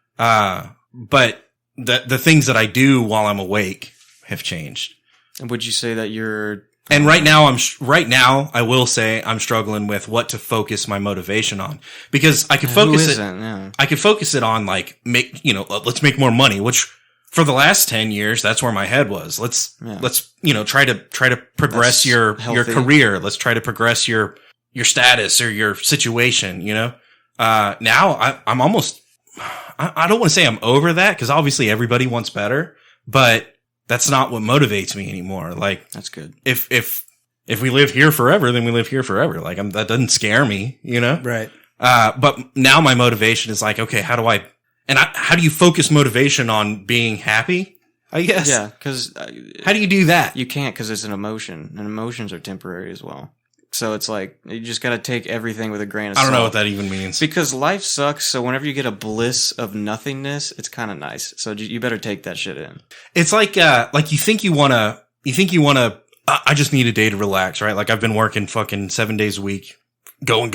But the things that I do while I'm awake have changed. And would you say that you're... And right now, I will say I'm struggling with what to focus my motivation on because I could focus it. Yeah. I could focus it on like let's make more money, which for the last 10 years, that's where my head was. Let's try to progress That's your healthy. career. Let's try to progress your status or your situation, now I'm almost, I don't want to say I'm over that because obviously everybody wants better, but that's not what motivates me anymore. Like, That's good. if we live here forever, then we live here forever. Like, that doesn't scare me, Right. But now my motivation is like, okay, how do you focus motivation on being happy? I guess. Yeah, because... How do you do that? You can't because it's an emotion, and emotions are temporary as well. So it's like, you just got to take everything with a grain of salt. I don't know what that even means. Because life sucks, so whenever you get a bliss of nothingness, it's kind of nice. So you better take that shit in. It's like you think you want to, I just need a day to relax, right? Like I've been working fucking 7 days a week, going.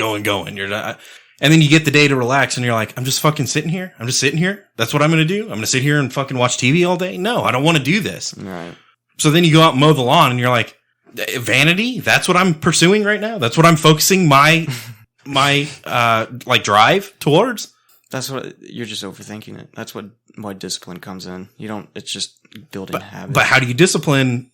You're not, and then you get the day to relax and you're like, I'm just fucking sitting here. I'm just sitting here. That's what I'm going to do. I'm going to sit here and fucking watch TV all day. No, I don't want to do this. Right. So then you go out and mow the lawn and you're like, vanity? That's what I'm pursuing right now? That's what I'm focusing my drive towards? That's what, you're just overthinking it. That's why discipline comes in. It's just building habits. But how do you discipline,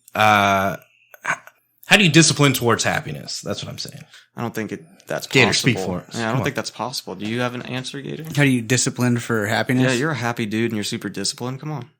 towards happiness? That's what I'm saying. I don't think that's possible. Gator, speak for us. Yeah, I don't think that's possible. Do you have an answer, Gator? How do you discipline for happiness? Yeah, you're a happy dude and you're super disciplined. Come on.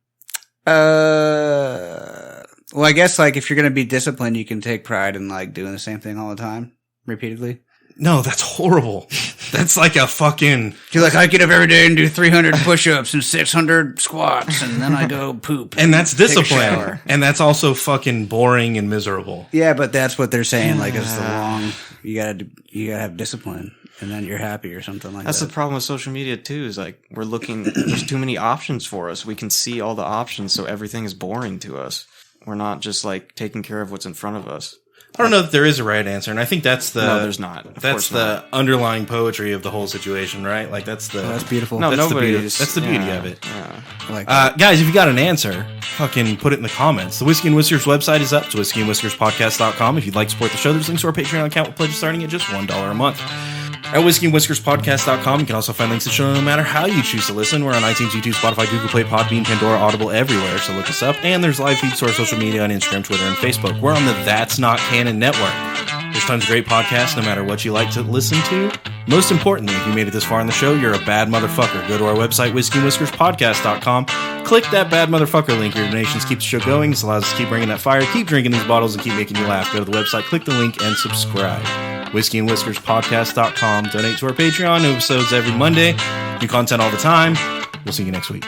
Well, I guess like if you're going to be disciplined, you can take pride in like doing the same thing all the time, repeatedly. No, that's horrible. That's like a fucking... You're like, I get up every day and do 300 push-ups and 600 squats, and then I go poop. And that's take a discipline. shower. And that's also fucking boring and miserable. Yeah, but that's what they're saying. Like, it's the wrong. You gotta have discipline, and then you're happy or something like That's that. the problem with social media too, is like we're looking, there's too many options for us. We can see all the options, so everything is boring to us. We're not just like taking care of what's in front of us. I don't know that there is a right answer, and I think that's the No, there's not. That's the underlying poetry of the whole situation, right? Like that's beautiful. No, that's nobody's. That's the beauty of it. Yeah. I like that. Guys, if you got an answer, fucking put it in the comments. The Whiskey and Whiskers website is up. It's whiskeyandwhiskerspodcast.com. If you'd like to support the show, there's links to our Patreon account with pledges starting at just $1 a month. At whiskeyandwhiskerspodcast.com, you can also find links to the show no matter how you choose to listen. We're on iTunes, YouTube, Spotify, Google Play, Podbean, Pandora, Audible, everywhere, so look us up. And there's live feeds to our social media on Instagram, Twitter, and Facebook. We're on the That's Not Canon Network. There's tons of great podcasts no matter what you like to listen to. Most importantly, if you made it this far in the show, you're a bad motherfucker. Go to our website, whiskeyandwhiskerspodcast.com. Click that bad motherfucker link. Your donations keep the show going. This allows us to keep bringing that fire, keep drinking these bottles, and keep making you laugh. Go to the website, click the link, and subscribe. whiskeyandwhiskerspodcast.com. Donate to our Patreon. New episodes every Monday. New content all the time. We'll see you next week.